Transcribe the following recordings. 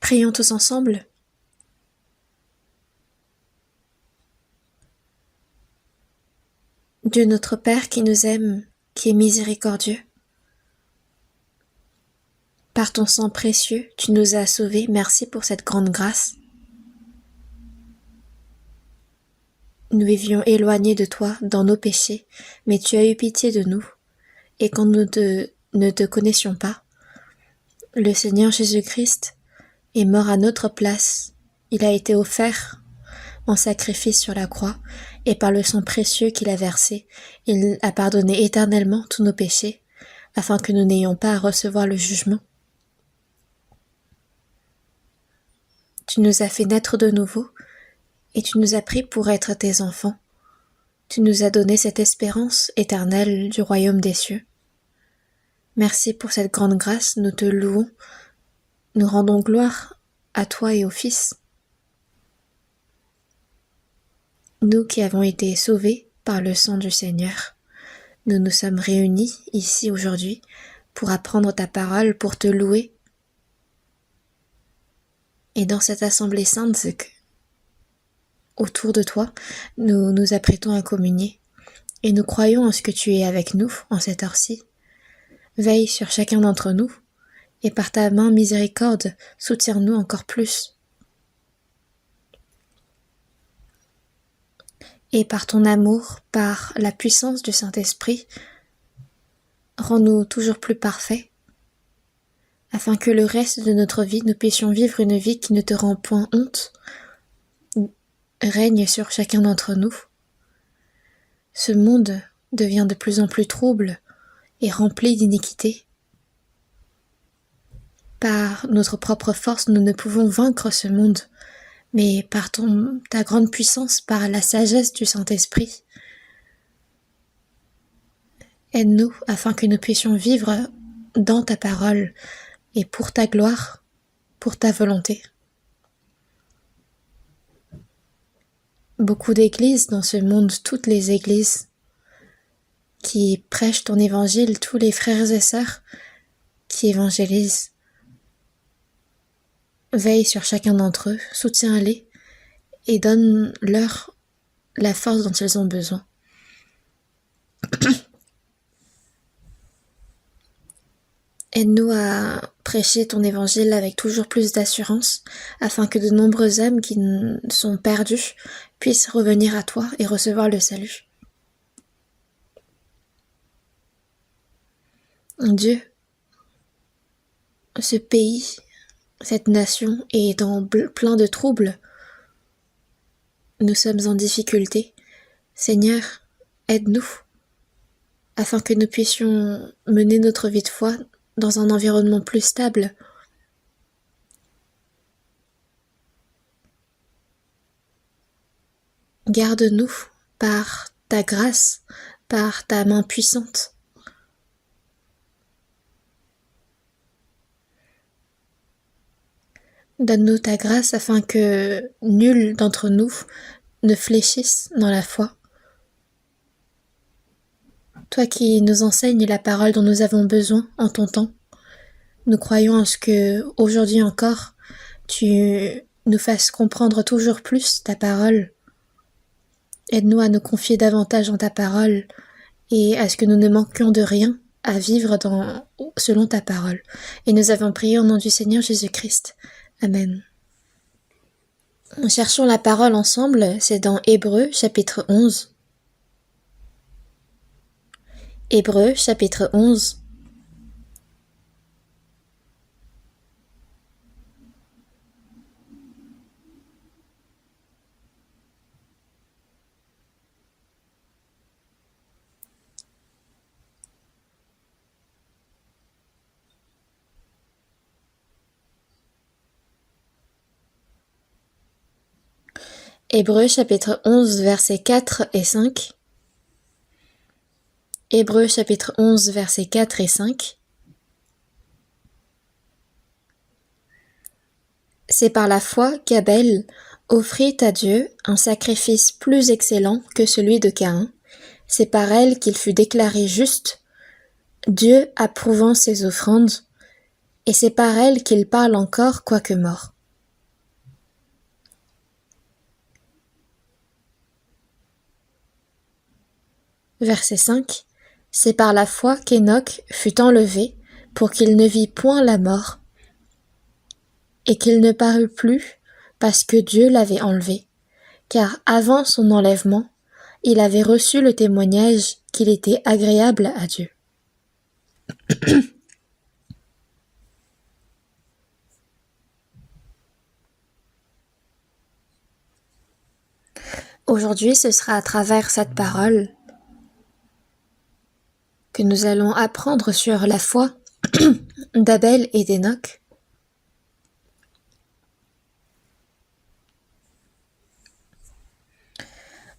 Prions tous ensemble. Dieu notre Père qui nous aime, qui est miséricordieux. Par ton sang précieux, tu nous as sauvés, merci pour cette grande grâce. Nous vivions éloignés de toi dans nos péchés, mais tu as eu pitié de nous, et quand nous ne te connaissions pas, le Seigneur Jésus-Christ est mort à notre place. Il a été offert en sacrifice sur la croix, et par le sang précieux qu'il a versé, il a pardonné éternellement tous nos péchés, afin que nous n'ayons pas à recevoir le jugement. Tu nous as fait naître de nouveau, et tu nous as pris pour être tes enfants. Tu nous as donné cette espérance éternelle du royaume des cieux. Merci pour cette grande grâce, nous te louons, nous rendons gloire à toi et au Fils. Nous qui avons été sauvés par le sang du Seigneur, nous nous sommes réunis ici aujourd'hui pour apprendre ta parole, pour te louer. Et dans cette assemblée sainte, autour de toi, nous nous apprêtons à communier. Et nous croyons en ce que tu es avec nous en cette heure-ci. Veille sur chacun d'entre nous, et par ta main miséricorde, soutiens-nous encore plus. Et par ton amour, par la puissance du Saint-Esprit, rends-nous toujours plus parfaits, afin que le reste de notre vie, nous puissions vivre une vie qui ne te rend point honte. Règne sur chacun d'entre nous. Ce monde devient de plus en plus trouble et rempli d'iniquité. Par notre propre force, nous ne pouvons vaincre ce monde, mais par ta grande puissance, par la sagesse du Saint-Esprit, aide-nous afin que nous puissions vivre dans ta parole et pour ta gloire, pour ta volonté. Beaucoup d'églises dans ce monde, toutes les églises qui prêchent ton évangile, tous les frères et sœurs qui évangélisent, veille sur chacun d'entre eux, soutiens-les et donne-leur la force dont ils ont besoin. Aide-nous à prêcher ton évangile avec toujours plus d'assurance, afin que de nombreuses âmes qui sont perdues puissent revenir à toi et recevoir le salut. Dieu, ce pays, cette nation est dans plein de troubles. Nous sommes en difficulté. Seigneur, aide-nous, afin que nous puissions mener notre vie de foi dans un environnement plus stable. Garde-nous par ta grâce, par ta main puissante. Donne-nous ta grâce afin que nul d'entre nous ne fléchisse dans la foi. Toi qui nous enseignes la parole dont nous avons besoin en ton temps, nous croyons en ce que, aujourd'hui encore, tu nous fasses comprendre toujours plus ta parole. Aide-nous à nous confier davantage en ta parole et à ce que nous ne manquions de rien à vivre selon ta parole. Et nous avons prié au nom du Seigneur Jésus-Christ. Amen. Cherchons la parole ensemble, c'est dans Hébreux chapitre 11. Hébreux chapitre 11. Hébreux chapitre 11 versets 4 et 5. Hébreux chapitre 11 versets 4 et 5. C'est par la foi qu'Abel offrit à Dieu un sacrifice plus excellent que celui de Caïn. C'est par elle qu'il fut déclaré juste, Dieu approuvant ses offrandes, et c'est par elle qu'il parle encore quoique mort. Verset 5. C'est par la foi qu'Enoch fut enlevé pour qu'il ne vît point la mort, et qu'il ne parut plus parce que Dieu l'avait enlevé, car avant son enlèvement, il avait reçu le témoignage qu'il était agréable à Dieu. Aujourd'hui, ce sera à travers cette parole que nous allons apprendre sur la foi d'Abel et d'Enoch.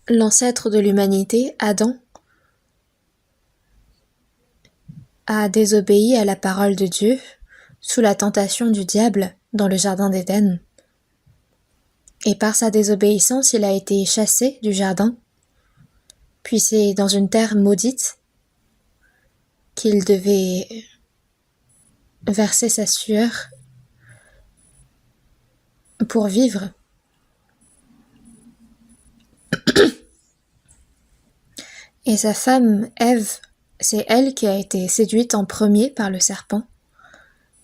L'ancêtre de l'humanité, Adam, a désobéi à la parole de Dieu sous la tentation du diable dans le jardin d'Éden. Et par sa désobéissance, il a été chassé du jardin, puis c'est dans une terre maudite qu'il devait verser sa sueur pour vivre. Et sa femme, Ève, c'est elle qui a été séduite en premier par le serpent.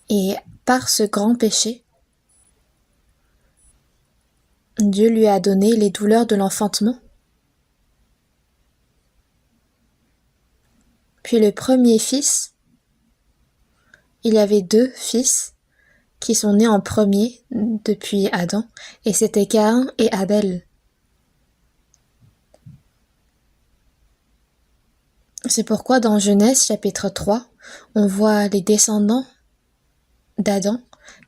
Et par ce grand péché, Dieu lui a donné les douleurs de l'enfantement. Puis le premier fils, il y avait 2 fils qui sont nés en premier depuis Adam, et c'était Caïn et Abel. C'est pourquoi dans Genèse chapitre 3, on voit les descendants d'Adam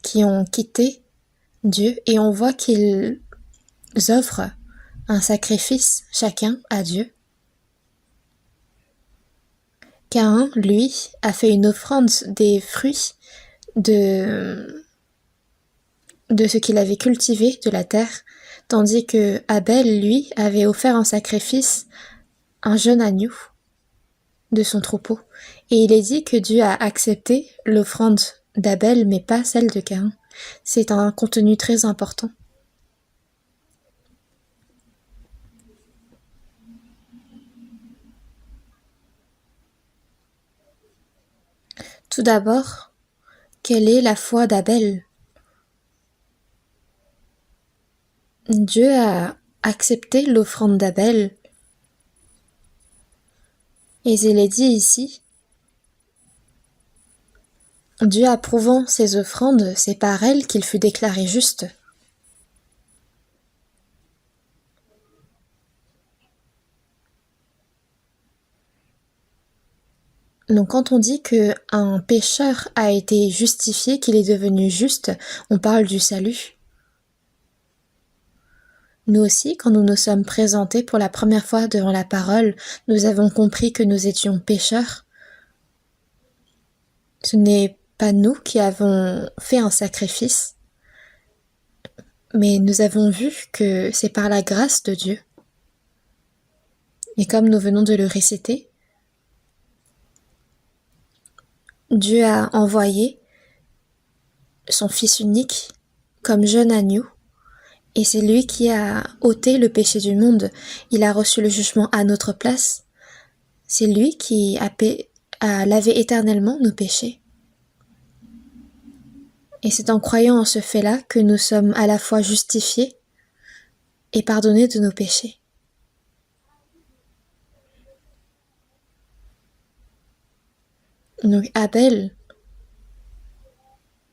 qui ont quitté Dieu et on voit qu'ils offrent un sacrifice chacun à Dieu. Caïn, lui, a fait une offrande des fruits de ce qu'il avait cultivé de la terre, tandis que Abel, lui, avait offert en sacrifice un jeune agneau de son troupeau. Et il est dit que Dieu a accepté l'offrande d'Abel, mais pas celle de Caïn. C'est un contenu très important. Tout d'abord, quelle est la foi d'Abel? Dieu a accepté l'offrande d'Abel. Et il est dit ici, Dieu approuvant ses offrandes, c'est par elles qu'il fut déclaré juste. Donc quand on dit qu'un pécheur a été justifié, qu'il est devenu juste, on parle du salut. Nous aussi, quand nous nous sommes présentés pour la première fois devant la parole, nous avons compris que nous étions pécheurs. Ce n'est pas nous qui avons fait un sacrifice, mais nous avons vu que c'est par la grâce de Dieu. Et comme nous venons de le réciter, Dieu a envoyé son Fils unique comme jeune agneau, et c'est lui qui a ôté le péché du monde. Il a reçu le jugement à notre place. C'est lui qui a lavé éternellement nos péchés. Et c'est en croyant en ce fait-là que nous sommes à la fois justifiés et pardonnés de nos péchés. Donc Abel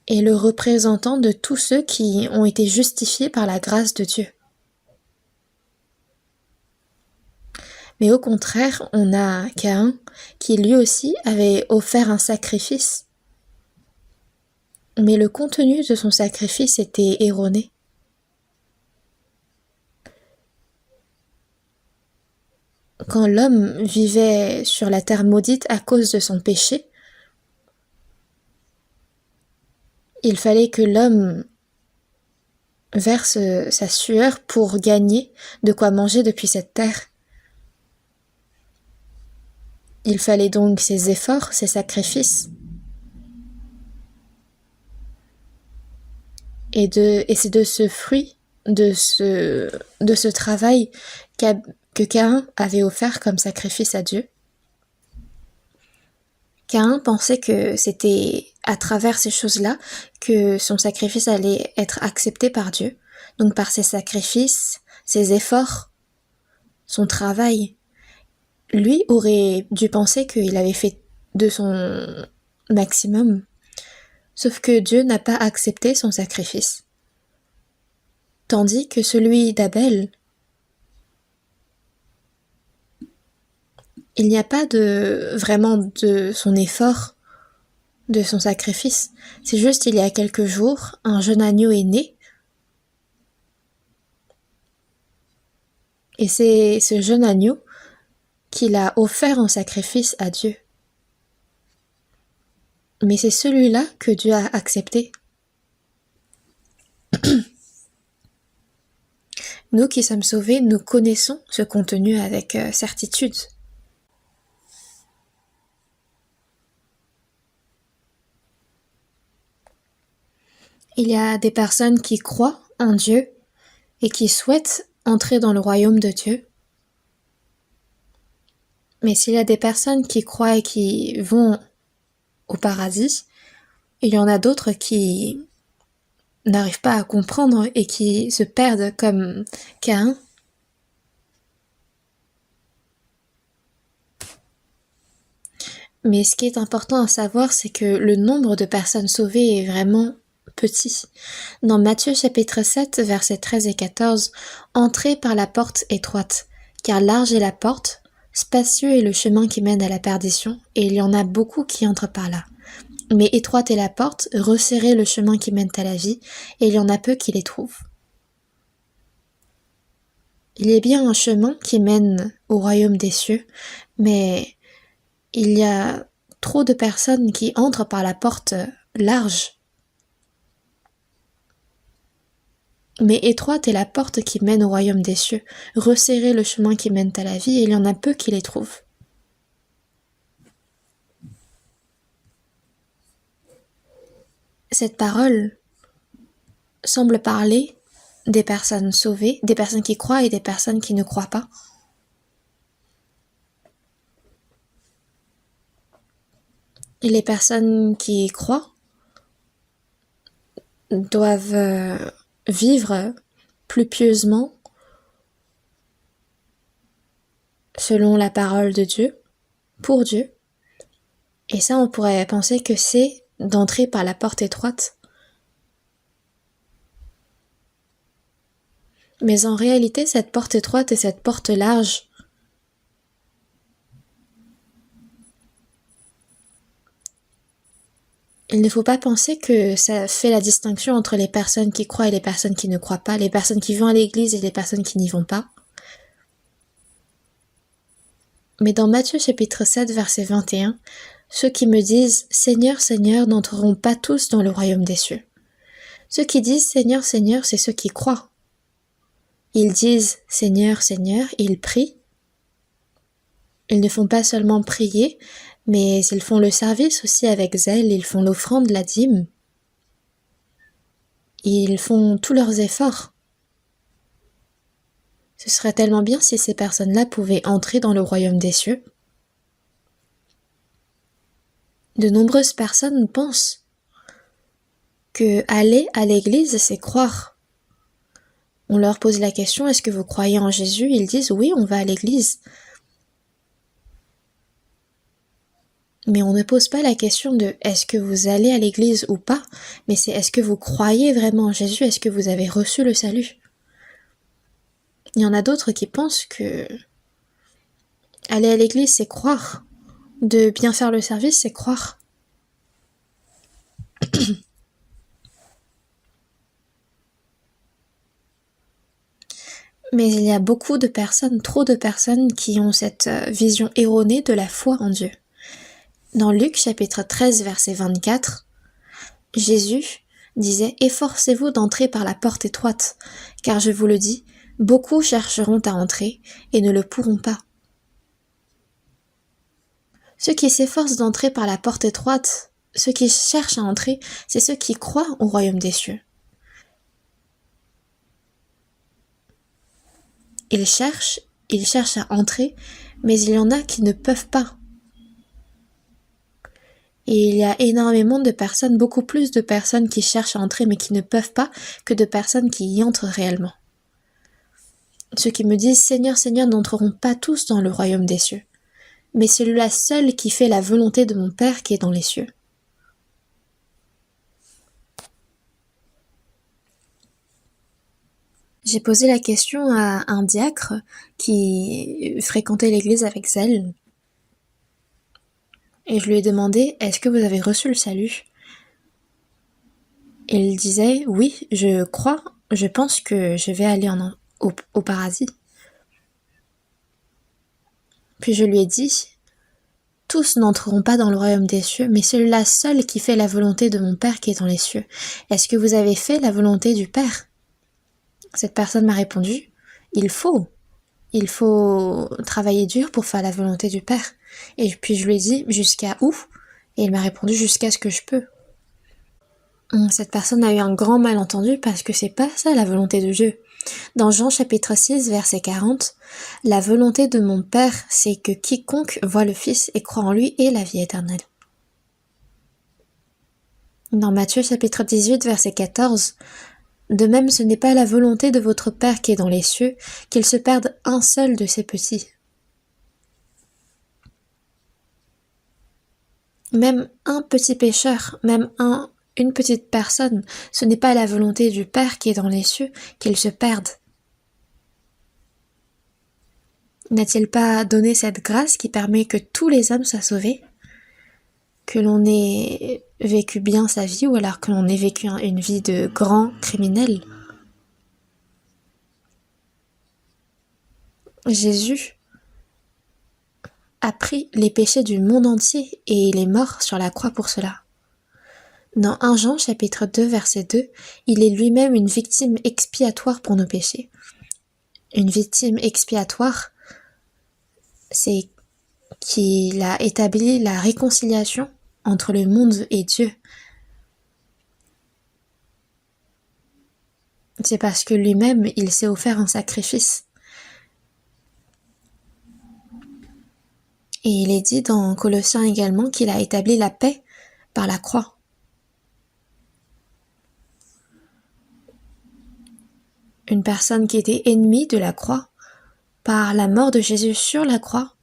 est le représentant de tous ceux qui ont été justifiés par la grâce de Dieu. Mais au contraire, on a Caïn qui lui aussi avait offert un sacrifice. Mais le contenu de son sacrifice était erroné. Quand l'homme vivait sur la terre maudite à cause de son péché, il fallait que l'homme verse sa sueur pour gagner de quoi manger depuis cette terre. Il fallait donc ses efforts, ses sacrifices. Et c'est de ce fruit, de ce travail que Caïn avait offert comme sacrifice à Dieu. Caïn pensait que c'était à travers ces choses-là que son sacrifice allait être accepté par Dieu. Donc par ses sacrifices, ses efforts, son travail. Lui aurait dû penser qu'il avait fait de son maximum. Sauf que Dieu n'a pas accepté son sacrifice. Tandis que celui d'Abel, il n'y a pas vraiment de son effort, de son sacrifice. C'est juste il y a quelques jours, un jeune agneau est né. Et c'est ce jeune agneau qu'il a offert en sacrifice à Dieu. Mais c'est celui-là que Dieu a accepté. Nous qui sommes sauvés, nous connaissons ce contenu avec certitude. Il y a des personnes qui croient en Dieu et qui souhaitent entrer dans le royaume de Dieu. Mais s'il y a des personnes qui croient et qui vont au paradis, il y en a d'autres qui n'arrivent pas à comprendre et qui se perdent comme Caïn. Mais ce qui est important à savoir, c'est que le nombre de personnes sauvées est vraiment petit. Dans Matthieu chapitre 7, versets 13 et 14, « Entrez par la porte étroite, car large est la porte, spacieux est le chemin qui mène à la perdition, et il y en a beaucoup qui entrent par là. Mais étroite est la porte, resserrez le chemin qui mène à la vie, et il y en a peu qui les trouvent. » Il y a bien un chemin qui mène au royaume des cieux, mais il y a trop de personnes qui entrent par la porte large. Mais étroite est la porte qui mène au royaume des cieux, resserrez le chemin qui mène à la vie, et il y en a peu qui les trouvent. Cette parole semble parler des personnes sauvées, des personnes qui croient et des personnes qui ne croient pas. Et les personnes qui croient doivent vivre plus pieusement selon la parole de Dieu, pour Dieu. Et ça, on pourrait penser que c'est d'entrer par la porte étroite. Mais en réalité, cette porte étroite et cette porte large, il ne faut pas penser que ça fait la distinction entre les personnes qui croient et les personnes qui ne croient pas, les personnes qui vont à l'église et les personnes qui n'y vont pas. Mais dans Matthieu chapitre 7, verset 21, ceux qui me disent « Seigneur, Seigneur » n'entreront pas tous dans le royaume des cieux. Ceux qui disent « Seigneur, Seigneur » c'est ceux qui croient. Ils disent « Seigneur, Seigneur », ils prient. Ils ne font pas seulement prier, mais ils font le service aussi avec zèle, ils font l'offrande, la dîme. Ils font tous leurs efforts. Ce serait tellement bien si ces personnes-là pouvaient entrer dans le royaume des cieux. De nombreuses personnes pensent que aller à l'église, c'est croire. On leur pose la question, est-ce que vous croyez en Jésus? Ils disent, oui, on va à l'église. Mais on ne pose pas la question de est-ce que vous allez à l'église ou pas, mais c'est est-ce que vous croyez vraiment en Jésus, est-ce que vous avez reçu le salut? Il y en a d'autres qui pensent que aller à l'église c'est croire, de bien faire le service c'est croire. Mais il y a beaucoup de personnes, trop de personnes qui ont cette vision erronée de la foi en Dieu. Dans Luc chapitre 13 verset 24, Jésus disait « Efforcez-vous d'entrer par la porte étroite, car je vous le dis, beaucoup chercheront à entrer et ne le pourront pas. » Ceux qui s'efforcent d'entrer par la porte étroite, ceux qui cherchent à entrer, c'est ceux qui croient au royaume des cieux. Ils cherchent ils cherchent à entrer, mais il y en a qui ne peuvent pas. Et il y a énormément de personnes, beaucoup plus de personnes qui cherchent à entrer mais qui ne peuvent pas que de personnes qui y entrent réellement. Ceux qui me disent « Seigneur, Seigneur » n'entreront pas tous dans le royaume des cieux, mais celui-là seul qui fait la volonté de mon Père qui est dans les cieux. J'ai posé la question à un diacre qui fréquentait l'église avec zèle. Et je lui ai demandé « Est-ce que vous avez reçu le salut ?» Et il disait « Oui, je crois, je pense que je vais aller au paradis. » Puis je lui ai dit « Tous n'entreront pas dans le royaume des cieux, mais celui-là seul qui fait la volonté de mon Père qui est dans les cieux. Est-ce que vous avez fait la volonté du Père ?» Cette personne m'a répondu « Il faut travailler dur pour faire la volonté du Père. » Et puis je lui ai dit « Jusqu'à où ?» Et il m'a répondu « Jusqu'à ce que je peux. » Cette personne a eu un grand malentendu parce que c'est pas ça la volonté de Dieu. Dans Jean chapitre 6 verset 40, « La volonté de mon Père, c'est que quiconque voit le Fils et croit en lui ait la vie éternelle. » Dans Matthieu chapitre 18 verset 14, « De même ce n'est pas la volonté de votre Père qui est dans les cieux, qu'il se perde un seul de ses petits. » Même un petit pécheur, même une petite personne, ce n'est pas la volonté du Père qui est dans les cieux qu'il se perde. N'a-t-il pas donné cette grâce qui permet que tous les hommes soient sauvés? Que l'on ait vécu bien sa vie ou alors que l'on ait vécu une vie de grand criminel? Jésus a pris les péchés du monde entier et il est mort sur la croix pour cela. Dans 1 Jean chapitre 2 verset 2, il est lui-même une victime expiatoire pour nos péchés. Une victime expiatoire, c'est qu'il a établi la réconciliation entre le monde et Dieu. C'est parce que lui-même, il s'est offert un sacrifice. Et il est dit dans Colossiens également qu'il a établi la paix par la croix. Une personne qui était ennemie de la croix, par la mort de Jésus sur la croix,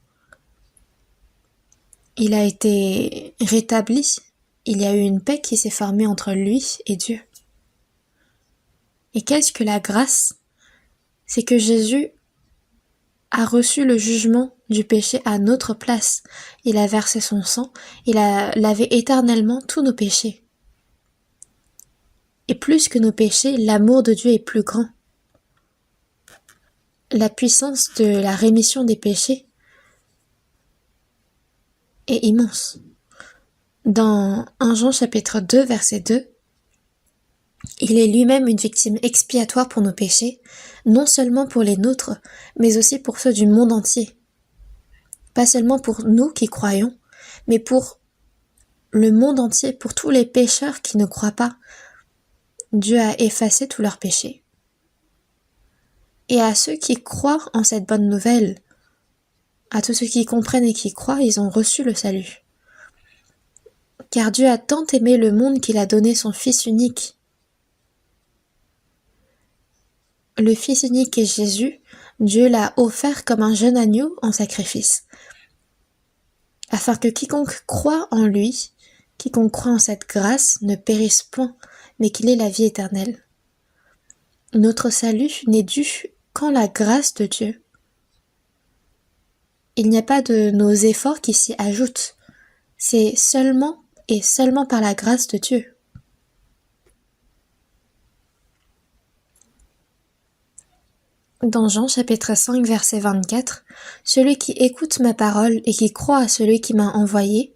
il a été rétabli. Il y a eu une paix qui s'est formée entre lui et Dieu. Et qu'est-ce que la grâce? C'est que Jésus a reçu le jugement du péché à notre place. Il a versé son sang, il a lavé éternellement tous nos péchés. Et plus que nos péchés, l'amour de Dieu est plus grand. La puissance de la rémission des péchés est immense. Dans 1 Jean chapitre 2 verset 2, il est lui-même une victime expiatoire pour nos péchés, non seulement pour les nôtres, mais aussi pour ceux du monde entier. Pas seulement pour nous qui croyons, mais pour le monde entier, pour tous les pécheurs qui ne croient pas. Dieu a effacé tous leurs péchés. Et à ceux qui croient en cette bonne nouvelle, à tous ceux qui comprennent et qui croient, ils ont reçu le salut. Car Dieu a tant aimé le monde qu'il a donné son Fils unique. Le Fils unique est Jésus, Dieu l'a offert comme un jeune agneau en sacrifice, afin que quiconque croit en lui, quiconque croit en cette grâce, ne périsse point, mais qu'il ait la vie éternelle. Notre salut n'est dû qu'en la grâce de Dieu. Il n'y a pas de nos efforts qui s'y ajoutent, c'est seulement et seulement par la grâce de Dieu. Dans Jean chapitre 5 verset 24, « Celui qui écoute ma parole et qui croit à celui qui m'a envoyé,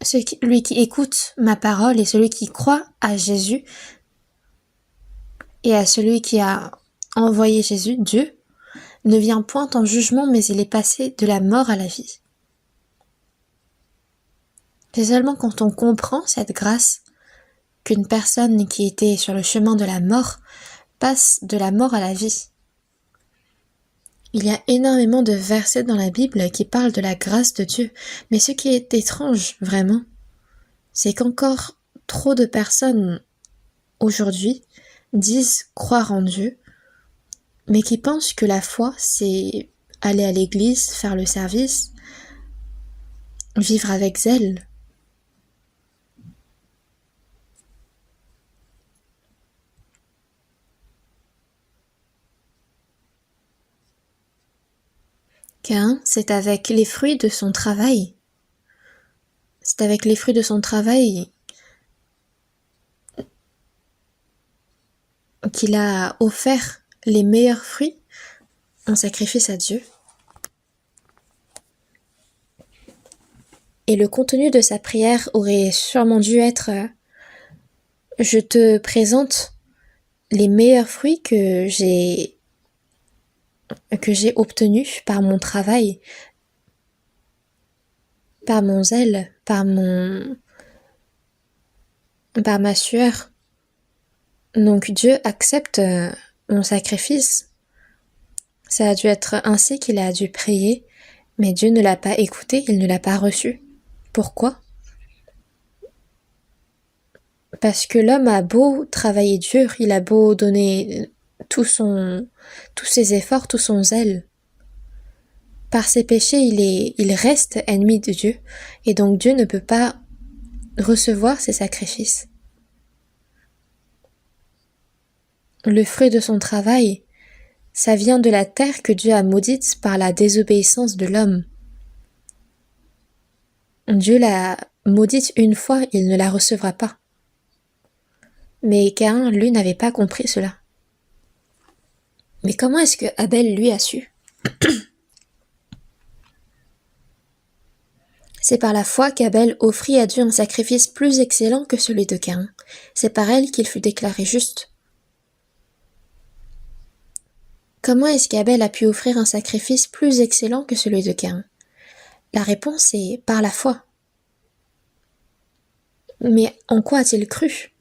celui qui écoute ma parole et celui qui croit à Jésus et à celui qui a envoyé Jésus, Dieu, ne vient point en jugement, mais il est passé de la mort à la vie. » C'est seulement quand on comprend cette grâce qu'une personne qui était sur le chemin de la mort passe de la mort à la vie. Il y a énormément de versets dans la Bible qui parlent de la grâce de Dieu, mais ce qui est étrange, vraiment, c'est qu'encore trop de personnes aujourd'hui disent croire en Dieu, mais qui pensent que la foi, c'est aller à l'église, faire le service, vivre avec zèle. Caïn, c'est avec les fruits de son travail. C'est avec les fruits de son travail qu'il a offert les meilleurs fruits en sacrifice à Dieu. Et le contenu de sa prière aurait sûrement dû être « Je te présente les meilleurs fruits que j'ai obtenus par mon travail, par mon zèle, par ma sueur. Donc Dieu accepte mon sacrifice. » Ça a dû être ainsi qu'il a dû prier, mais Dieu ne l'a pas écouté, il ne l'a pas reçu. Pourquoi ? Parce que l'homme a beau travailler dur, il a beau donner tous ses efforts, tout son zèle. Par ses péchés, il reste ennemi de Dieu, et donc Dieu ne peut pas recevoir ses sacrifices. Le fruit de son travail, ça vient de la terre que Dieu a maudite par la désobéissance de l'homme. Dieu l'a maudite une fois, il ne la recevra pas. Mais Caïn, lui, n'avait pas compris cela. Mais comment est-ce que Abel, lui, a su ? C'est par la foi qu'Abel offrit à Dieu un sacrifice plus excellent que celui de Caïn. C'est par elle qu'il fut déclaré juste. Comment est-ce qu'Abel a pu offrir un sacrifice plus excellent que celui de Caïn ? La réponse est par la foi. Mais en quoi a-t-il cru ?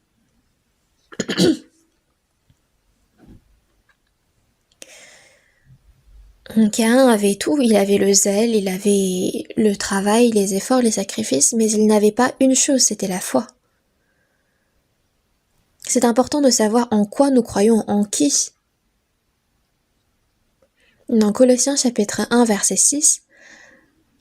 Caïn avait tout, il avait le zèle, il avait le travail, les efforts, les sacrifices, mais il n'avait pas une chose, c'était la foi. C'est important de savoir en quoi nous croyons, en qui. Dans Colossiens chapitre 1 verset 6,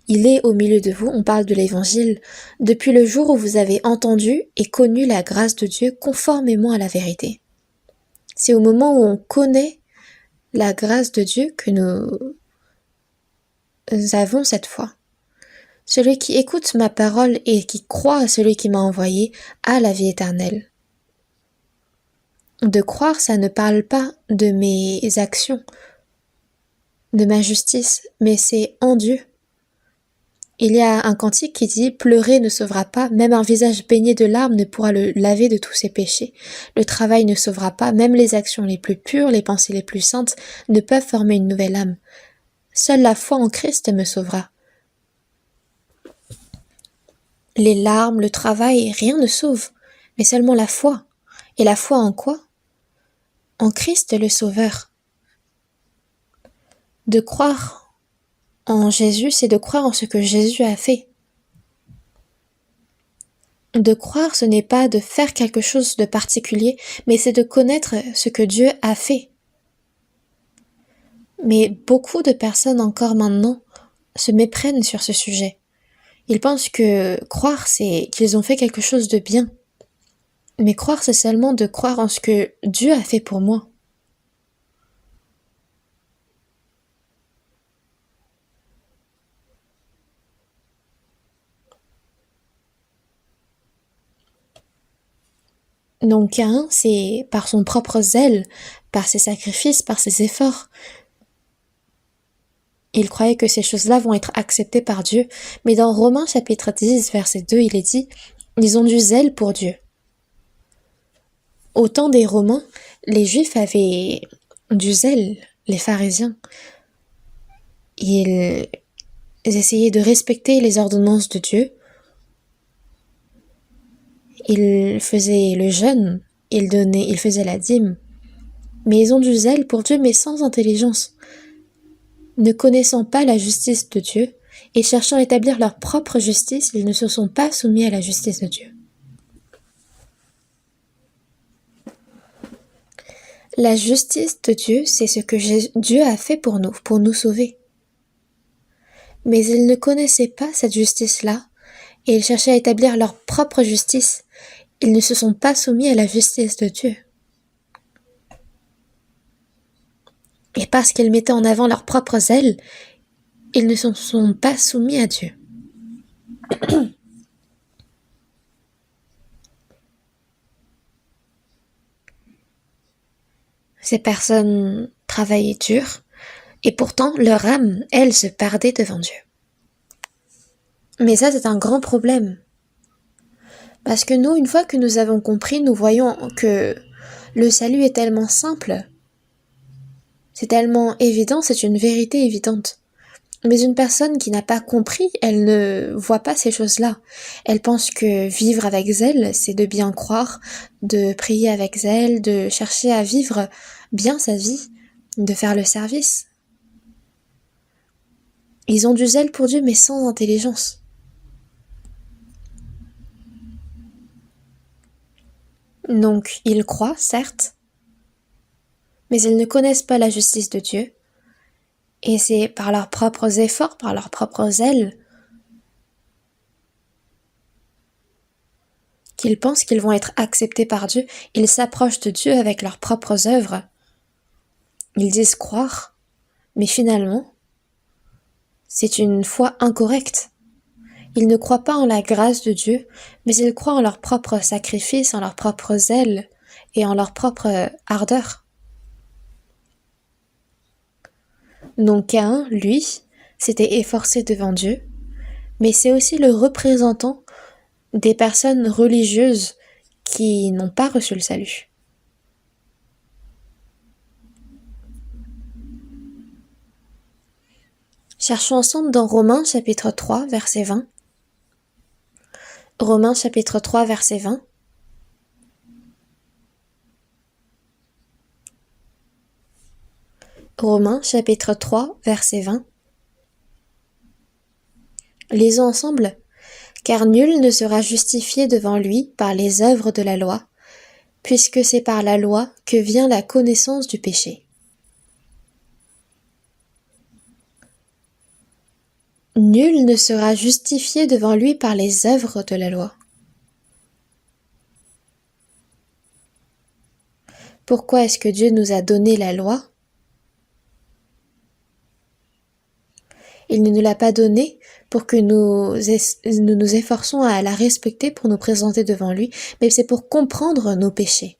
il est au milieu de vous, on parle de l'évangile, depuis le jour où vous avez entendu et connu la grâce de Dieu conformément à la vérité. C'est au moment où on connaît la grâce de Dieu que nous avons cette foi. Celui qui écoute ma parole et qui croit à celui qui m'a envoyé a la vie éternelle. De croire, ça ne parle pas de mes actions, de ma justice, mais c'est en Dieu. Il y a un cantique qui dit « Pleurer ne sauvera pas, même un visage baigné de larmes ne pourra le laver de tous ses péchés. Le travail ne sauvera pas, même les actions les plus pures, les pensées les plus saintes ne peuvent former une nouvelle âme. Seule la foi en Christ me sauvera. » Les larmes, le travail, rien ne sauve, mais seulement la foi. Et la foi en quoi ? En Christ le Sauveur. De croire en Jésus, c'est de croire en ce que Jésus a fait. De croire, ce n'est pas de faire quelque chose de particulier, mais c'est de connaître ce que Dieu a fait. Mais beaucoup de personnes encore maintenant se méprennent sur ce sujet. Ils pensent que croire, c'est qu'ils ont fait quelque chose de bien. Mais croire, c'est seulement de croire en ce que Dieu a fait pour moi. Donc Caïn, c'est par son propre zèle, par ses sacrifices, par ses efforts. Il croyait que ces choses-là vont être acceptées par Dieu, mais dans Romains chapitre 10, verset 2, il est dit « Ils ont du zèle pour Dieu ». Au temps des Romains, les Juifs avaient du zèle, les pharisiens. Ils essayaient de respecter les ordonnances de Dieu. Ils faisaient le jeûne, ils faisaient la dîme, mais ils ont du zèle pour Dieu, mais sans intelligence, ne connaissant pas la justice de Dieu et cherchant à établir leur propre justice, ils ne se sont pas soumis à la justice de Dieu. La justice de Dieu, c'est ce que Dieu a fait pour nous sauver. Mais ils ne connaissaient pas cette justice-là, et ils cherchaient à établir leur propre justice. Ils ne se sont pas soumis à la justice de Dieu. Et parce qu'ils mettaient en avant leurs propres ailes, ils ne se sont pas soumis à Dieu. Ces personnes travaillaient dur, et pourtant leur âme, elle, se perdait devant Dieu. Mais ça, c'est un grand problème. Parce que nous, une fois que nous avons compris, nous voyons que le salut est tellement simple, c'est tellement évident, c'est une vérité évidente. Mais une personne qui n'a pas compris, elle ne voit pas ces choses-là. Elle pense que vivre avec zèle, c'est de bien croire, de prier avec zèle, de chercher à vivre bien sa vie, de faire le service. Ils ont du zèle pour Dieu, mais sans intelligence. Donc, ils croient, certes, mais ils ne connaissent pas la justice de Dieu. Et c'est par leurs propres efforts, par leurs propres ailes, qu'ils pensent qu'ils vont être acceptés par Dieu. Ils s'approchent de Dieu avec leurs propres œuvres. Ils disent croire, mais finalement, c'est une foi incorrecte. Ils ne croient pas en la grâce de Dieu, mais ils croient en leur propre sacrifice, en leur propre zèle et en leur propre ardeur. Donc Caïn, lui, s'était efforcé devant Dieu, mais c'est aussi le représentant des personnes religieuses qui n'ont pas reçu le salut. Cherchons ensemble dans Romains chapitre 3, verset 20. Romains chapitre 3, verset 20. Romains chapitre 3, verset 20. Lisons ensemble. Car nul ne sera justifié devant lui par les œuvres de la loi, puisque c'est par la loi que vient la connaissance du péché. Nul ne sera justifié devant lui par les œuvres de la loi. Pourquoi est-ce que Dieu nous a donné la loi? Il ne nous l'a pas donnée pour que nous nous efforçons à la respecter pour nous présenter devant lui, mais c'est pour comprendre nos péchés.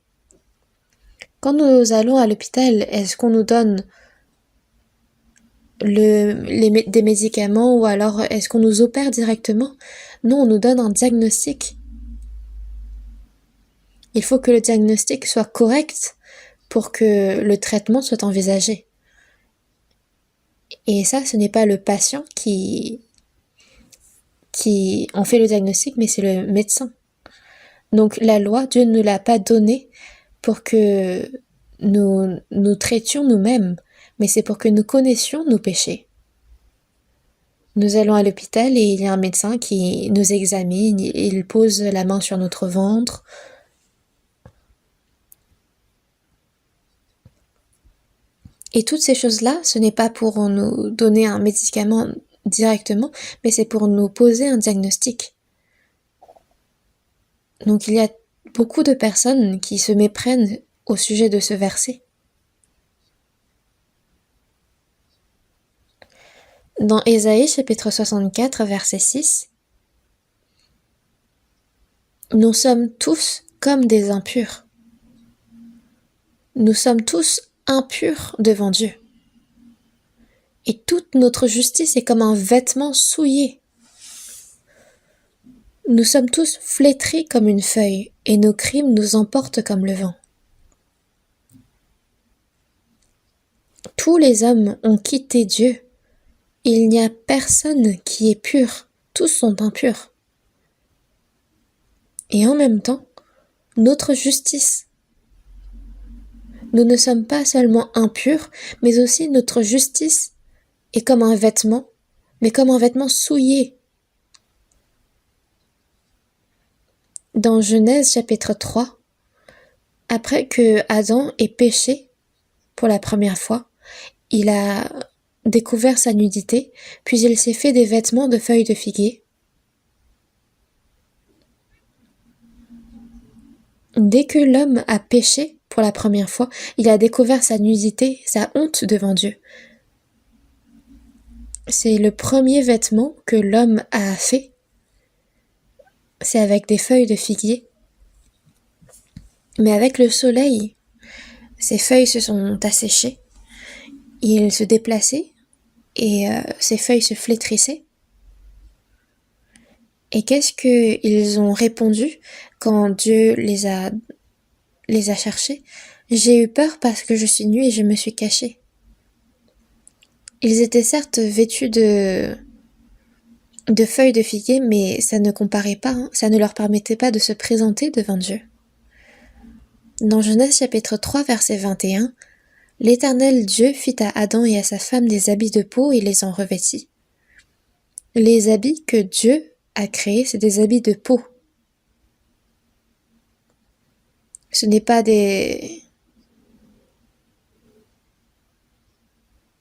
Quand nous allons à l'hôpital, est-ce qu'on nous donne des médicaments ou alors est-ce qu'on nous opère directement? Non, on nous donne un diagnostic. Il faut que le diagnostic soit correct pour que le traitement soit envisagé. Et ça, ce n'est pas le patient qui en fait le diagnostic, mais c'est le médecin. Donc la loi, Dieu ne l'a pas donnée pour que nous traitions nous-mêmes, mais c'est pour que nous connaissions nos péchés. Nous allons à l'hôpital et il y a un médecin qui nous examine, il pose la main sur notre ventre. Et toutes ces choses-là, ce n'est pas pour nous donner un médicament directement, mais c'est pour nous poser un diagnostic. Donc il y a beaucoup de personnes qui se méprennent au sujet de ce verset. Dans Ésaïe chapitre 64, verset 6, « Nous sommes tous comme des impurs. Nous sommes tous impurs devant Dieu. Et toute notre justice est comme un vêtement souillé. Nous sommes tous flétris comme une feuille, et nos crimes nous emportent comme le vent. » Tous les hommes ont quitté Dieu. Il n'y a personne qui est pur. Tous sont impurs. et en même temps notre justice. Nous ne sommes pas seulement impurs, mais aussi notre justice est comme un vêtement, mais comme un vêtement souillé. Dans Genèse chapitre 3, après que Adam ait péché pour la première fois, il a découvert sa nudité, puis il s'est fait des vêtements de feuilles de figuier. Dès que l'homme a péché pour la première fois, il a découvert sa nudité, sa honte devant Dieu. C'est le premier vêtement que l'homme a fait. C'est avec des feuilles de figuier. Mais avec le soleil, ces feuilles se sont asséchées. Il se déplaçait et ces feuilles se flétrissaient. Et qu'est-ce qu'ils ont répondu quand Dieu les a cherchés? J'ai eu peur parce que je suis nue et je me suis cachée. Ils étaient certes vêtus de feuilles de figuier, mais ça ne comparait pas, ça ne leur permettait pas de se présenter devant Dieu. Dans Genèse chapitre 3, verset 21, l'Éternel Dieu fit à Adam et à sa femme des habits de peau et les en revêtit. Les habits que Dieu a créés, c'est des habits de peau. Ce n'est pas des...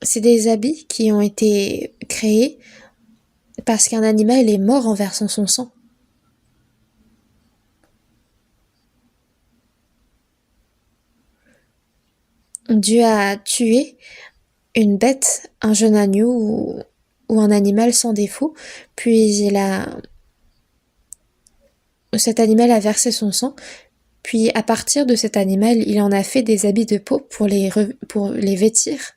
C'est des habits qui ont été créés parce qu'un animal est mort en versant son sang. Dieu a tué une bête, un jeune agneau ou un animal sans défaut, puis cet animal a versé son sang, puis à partir de cet animal, il en a fait des habits de peau pour les vêtir.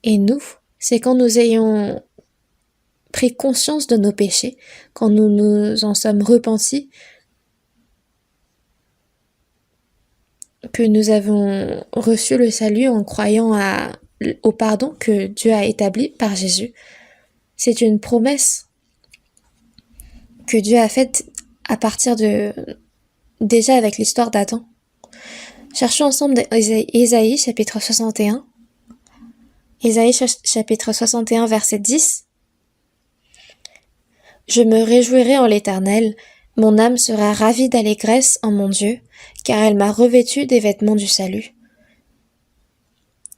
Et nous, c'est quand nous ayons pris conscience de nos péchés, quand nous nous en sommes repentis, que nous avons reçu le salut en croyant au pardon que Dieu a établi par Jésus. C'est une promesse que Dieu a faite à partir déjà avec l'histoire d'Adam. Cherchons ensemble Ésaïe chapitre 61. Ésaïe chapitre 61 verset 10. Je me réjouirai en l'Éternel, mon âme sera ravie d'allégresse en mon Dieu, car elle m'a revêtu des vêtements du salut.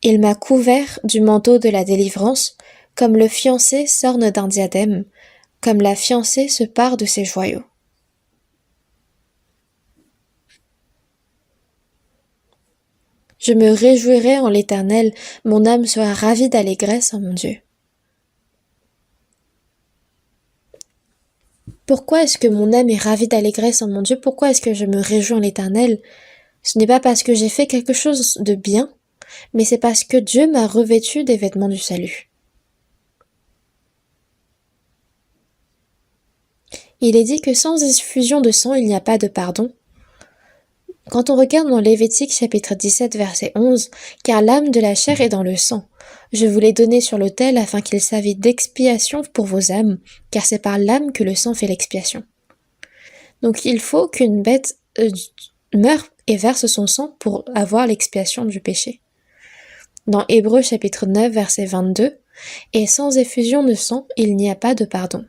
Il m'a couvert du manteau de la délivrance, comme le fiancé s'orne d'un diadème, comme la fiancée se pare de ses joyaux. Je me réjouirai en l'Éternel, mon âme sera ravie d'allégresse en mon Dieu. Pourquoi est-ce que mon âme est ravie d'allégresse en mon Dieu? Pourquoi est-ce que je me réjouis en l'Éternel? Ce n'est pas parce que j'ai fait quelque chose de bien, mais c'est parce que Dieu m'a revêtu des vêtements du salut. Il est dit que sans effusion de sang, il n'y a pas de pardon. Quand on regarde dans Lévitique chapitre 17 verset 11, « Car l'âme de la chair est dans le sang. Je vous l'ai donné sur l'autel afin qu'il servît d'expiation pour vos âmes, car c'est par l'âme que le sang fait l'expiation. » Donc il faut qu'une bête meure et verse son sang pour avoir l'expiation du péché. Dans Hébreux chapitre 9 verset 22, « Et sans effusion de sang, il n'y a pas de pardon. »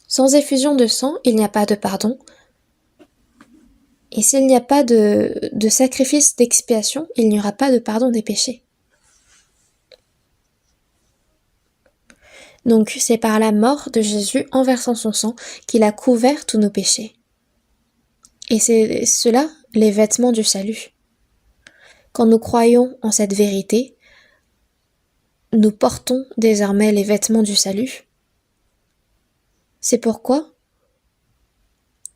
Sans effusion de sang, il n'y a pas de pardon. Et s'il n'y a pas de sacrifice d'expiation, il n'y aura pas de pardon des péchés. Donc c'est par la mort de Jésus en versant son sang qu'il a couvert tous nos péchés. Et c'est cela, les vêtements du salut. Quand nous croyons en cette vérité, nous portons désormais les vêtements du salut. C'est pourquoi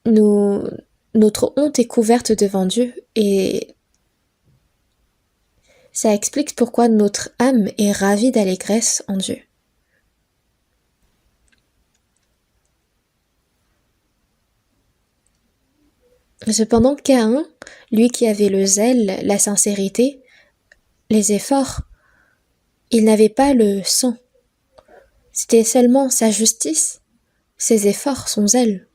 notre honte est couverte devant Dieu et ça explique pourquoi notre âme est ravie d'allégresse en Dieu. Cependant, Caïn, lui qui avait le zèle, la sincérité, les efforts, il n'avait pas le sang. C'était seulement sa justice, ses efforts, son zèle.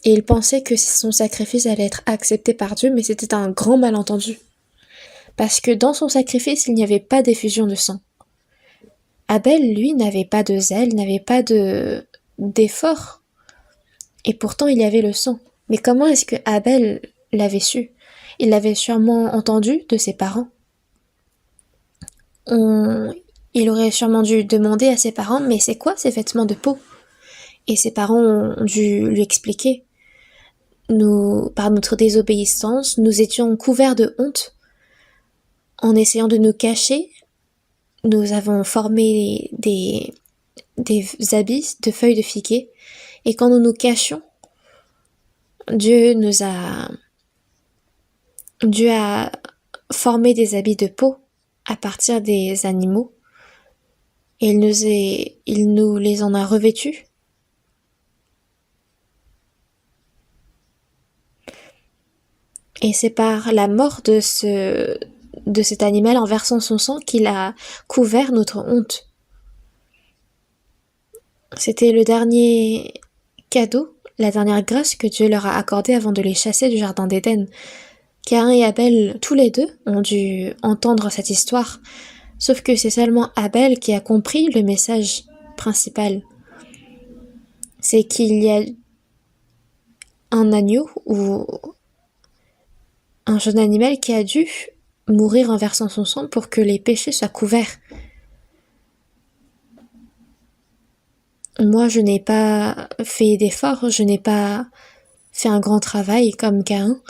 Et il pensait que son sacrifice allait être accepté par Dieu, mais c'était un grand malentendu. Parce que dans son sacrifice, il n'y avait pas d'effusion de sang. Abel, lui, n'avait pas de zèle, n'avait pas d'effort. Et pourtant, il y avait le sang. Mais comment est-ce que Abel l'avait su? Il l'avait sûrement entendu de ses parents. Il aurait sûrement dû demander à ses parents, mais c'est quoi ces vêtements de peau? Et ses parents ont dû lui expliquer. Par notre désobéissance, nous étions couverts de honte. En essayant de nous cacher, nous avons formé des habits de feuilles de figuier. Et quand nous nous cachions, Dieu a formé des habits de peau à partir des animaux. Et il nous les en a revêtus. Et c'est par la mort de cet animal en versant son sang qu'il a couvert notre honte. C'était le dernier cadeau, la dernière grâce que Dieu leur a accordée avant de les chasser du jardin d'Éden. Caïn et Abel, tous les deux, ont dû entendre cette histoire. Sauf que c'est seulement Abel qui a compris le message principal. C'est qu'il y a un agneau ou un jeune animal qui a dû mourir en versant son sang pour que les péchés soient couverts. Moi, je n'ai pas fait d'efforts, je n'ai pas fait un grand travail comme Caïn,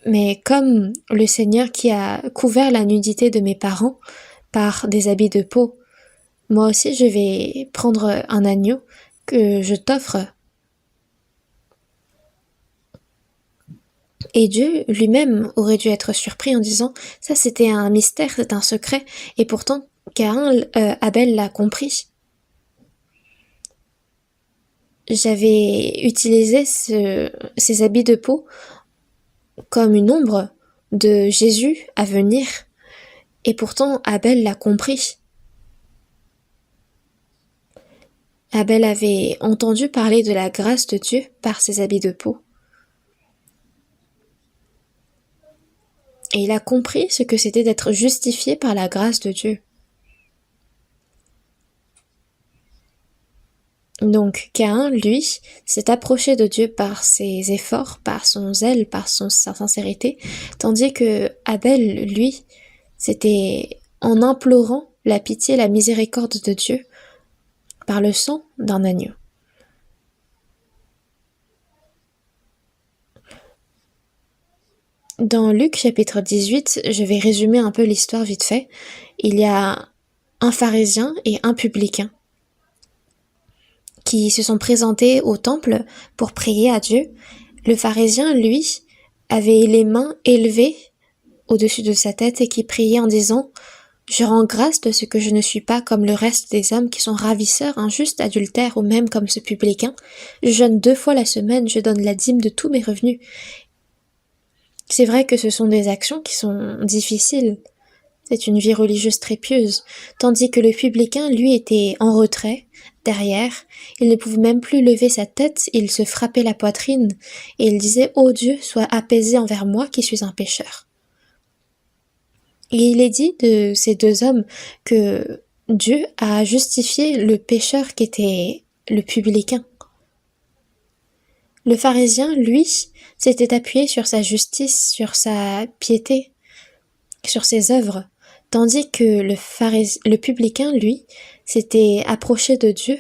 mais comme le Seigneur qui a couvert la nudité de mes parents par des habits de peau, moi aussi je vais prendre un agneau que je t'offre. Et Dieu lui-même aurait dû être surpris en disant « ça c'était un mystère, c'est un secret » et pourtant Abel l'a compris. J'avais utilisé ces habits de peau comme une ombre de Jésus à venir et pourtant Abel l'a compris. Abel avait entendu parler de la grâce de Dieu par ses habits de peau. Et il a compris ce que c'était d'être justifié par la grâce de Dieu. Donc Caïn, lui, s'est approché de Dieu par ses efforts, par son zèle, par sa sincérité, tandis que Abel, lui, c'était en implorant la pitié, la miséricorde de Dieu par le sang d'un agneau. Dans Luc chapitre 18, je vais résumer un peu l'histoire vite fait. Il y a un pharisien et un publicain qui se sont présentés au temple pour prier à Dieu. Le pharisien, lui, avait les mains élevées au-dessus de sa tête et qui priait en disant « Je rends grâce de ce que je ne suis pas comme le reste des hommes qui sont ravisseurs, injustes, adultères ou même comme ce publicain. Je jeûne 2 fois la semaine, je donne la dîme de tous mes revenus. » C'est vrai que ce sont des actions qui sont difficiles. C'est une vie religieuse très pieuse, tandis que le publicain, lui, était en retrait, derrière. Il ne pouvait même plus lever sa tête, il se frappait la poitrine, et il disait « Ô Dieu, sois apaisé envers moi qui suis un pécheur. » Et il est dit de ces 2 hommes que Dieu a justifié le pécheur qui était le publicain. Le pharisien, lui, s'était appuyé sur sa justice, sur sa piété, sur ses œuvres, tandis que le publicain, lui, s'était approché de Dieu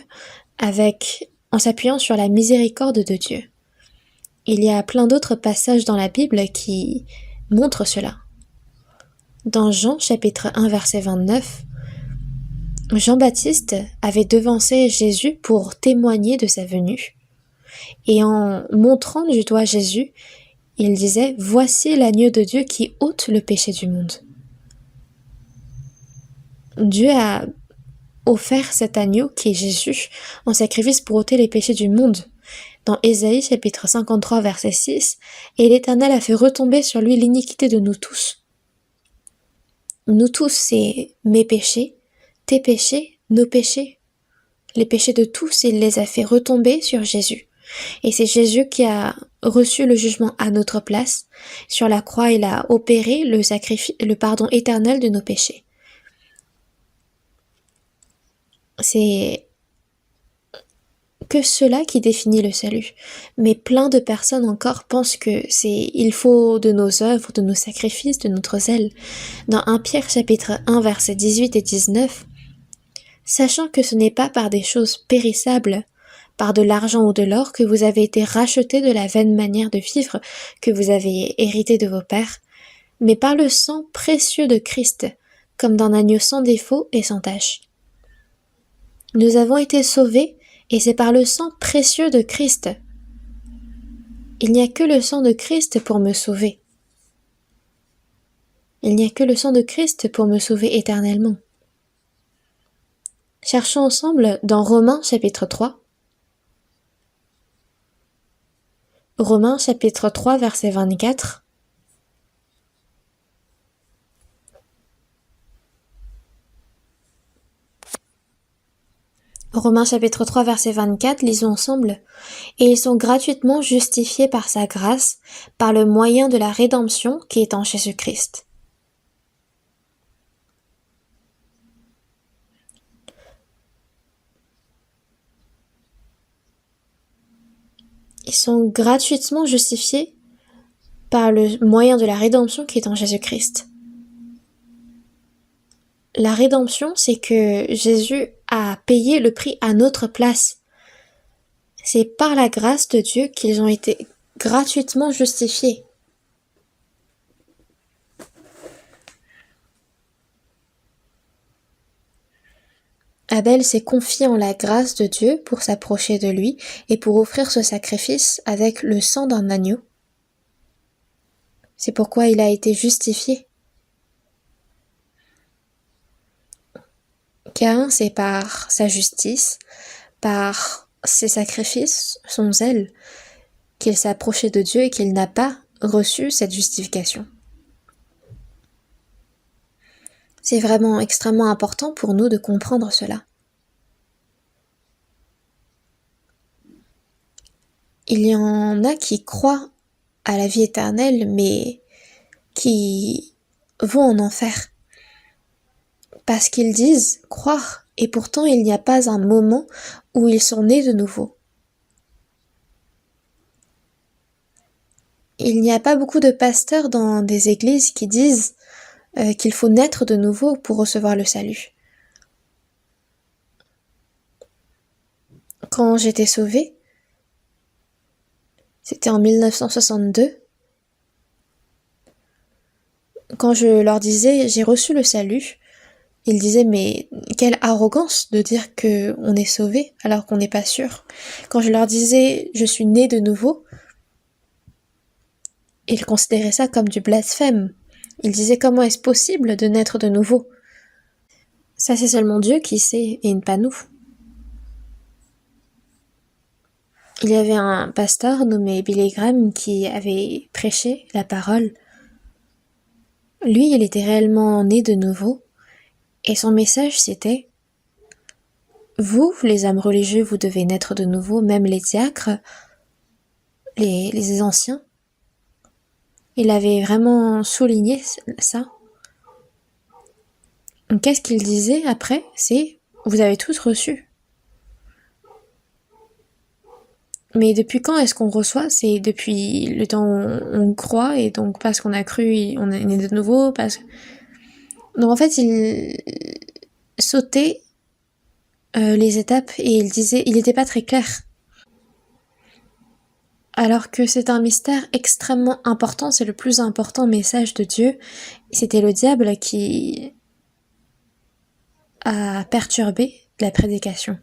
en s'appuyant sur la miséricorde de Dieu. Il y a plein d'autres passages dans la Bible qui montrent cela. Dans Jean chapitre 1 verset 29, Jean-Baptiste avait devancé Jésus pour témoigner de sa venue. Et en montrant du doigt Jésus, il disait « Voici l'agneau de Dieu qui ôte le péché du monde. » Dieu a offert cet agneau qui est Jésus en sacrifice pour ôter les péchés du monde. Dans Ésaïe chapitre 53 verset 6, « Et l'Éternel a fait retomber sur lui l'iniquité de nous tous. » Nous tous, c'est mes péchés, tes péchés, nos péchés. Les péchés de tous, il les a fait retomber sur Jésus. Et c'est Jésus qui a reçu le jugement à notre place. Sur la croix, il a opéré le pardon éternel de nos péchés. C'est que cela qui définit le salut. Mais plein de personnes encore pensent que il faut de nos œuvres, de nos sacrifices, de notre zèle. Dans 1 Pierre chapitre 1 versets 18 et 19, sachant que ce n'est pas par des choses périssables, par de l'argent ou de l'or, que vous avez été rachetés de la vaine manière de vivre que vous avez hérité de vos pères, mais par le sang précieux de Christ, comme d'un agneau sans défaut et sans tache. Nous avons été sauvés, et c'est par le sang précieux de Christ. Il n'y a que le sang de Christ pour me sauver. Il n'y a que le sang de Christ pour me sauver éternellement. Cherchons ensemble dans Romains chapitre 3. Romains chapitre 3 verset 24. Romains chapitre 3 verset 24, lisons ensemble. Et ils sont gratuitement justifiés par sa grâce, par le moyen de la rédemption qui est en Jésus-Christ. Ils sont gratuitement justifiés par le moyen de la rédemption qui est en Jésus-Christ. La rédemption, c'est que Jésus a payé le prix à notre place. C'est par la grâce de Dieu qu'ils ont été gratuitement justifiés. Abel s'est confié en la grâce de Dieu pour s'approcher de lui et pour offrir ce sacrifice avec le sang d'un agneau. C'est pourquoi il a été justifié. Caïn, c'est par sa justice, par ses sacrifices, son zèle, qu'il s'est approché de Dieu et qu'il n'a pas reçu cette justification. C'est vraiment extrêmement important pour nous de comprendre cela. Il y en a qui croient à la vie éternelle, mais qui vont en enfer. Parce qu'ils disent croire, et pourtant il n'y a pas un moment où ils sont nés de nouveau. Il n'y a pas beaucoup de pasteurs dans des églises qui disent qu'il faut naître de nouveau pour recevoir le salut. Quand j'étais sauvée, c'était en 1962, quand je leur disais j'ai reçu le salut, ils disaient mais quelle arrogance de dire que on est sauvé alors qu'on n'est pas sûr. Quand je leur disais je suis né de nouveau, ils considéraient ça comme du blasphème. Ils disaient comment est-ce possible de naître de nouveau? Ça c'est seulement Dieu qui sait et pas nous. Il y avait un pasteur nommé Billy Graham qui avait prêché la parole. Lui, il était réellement né de nouveau et son message c'était vous, les hommes religieux, vous devez naître de nouveau, même les diacres, les anciens. Il avait vraiment souligné ça. Qu'est-ce qu'il disait après? C'est vous avez tous reçu. Mais depuis quand est-ce qu'on reçoit? C'est depuis le temps où on croit, et donc parce qu'on a cru, on est né de nouveau, Donc en fait, il sautait les étapes et il n'était pas très clair. Alors que c'est un mystère extrêmement important, c'est le plus important message de Dieu. C'était le diable qui a perturbé la prédication.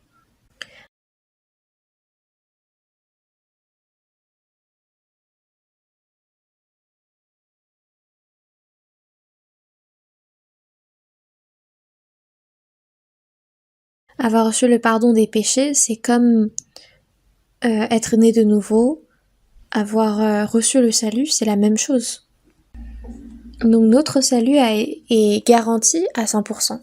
Avoir reçu le pardon des péchés, c'est comme être né de nouveau. Avoir reçu le salut, c'est la même chose. Donc notre salut est garanti à 100%.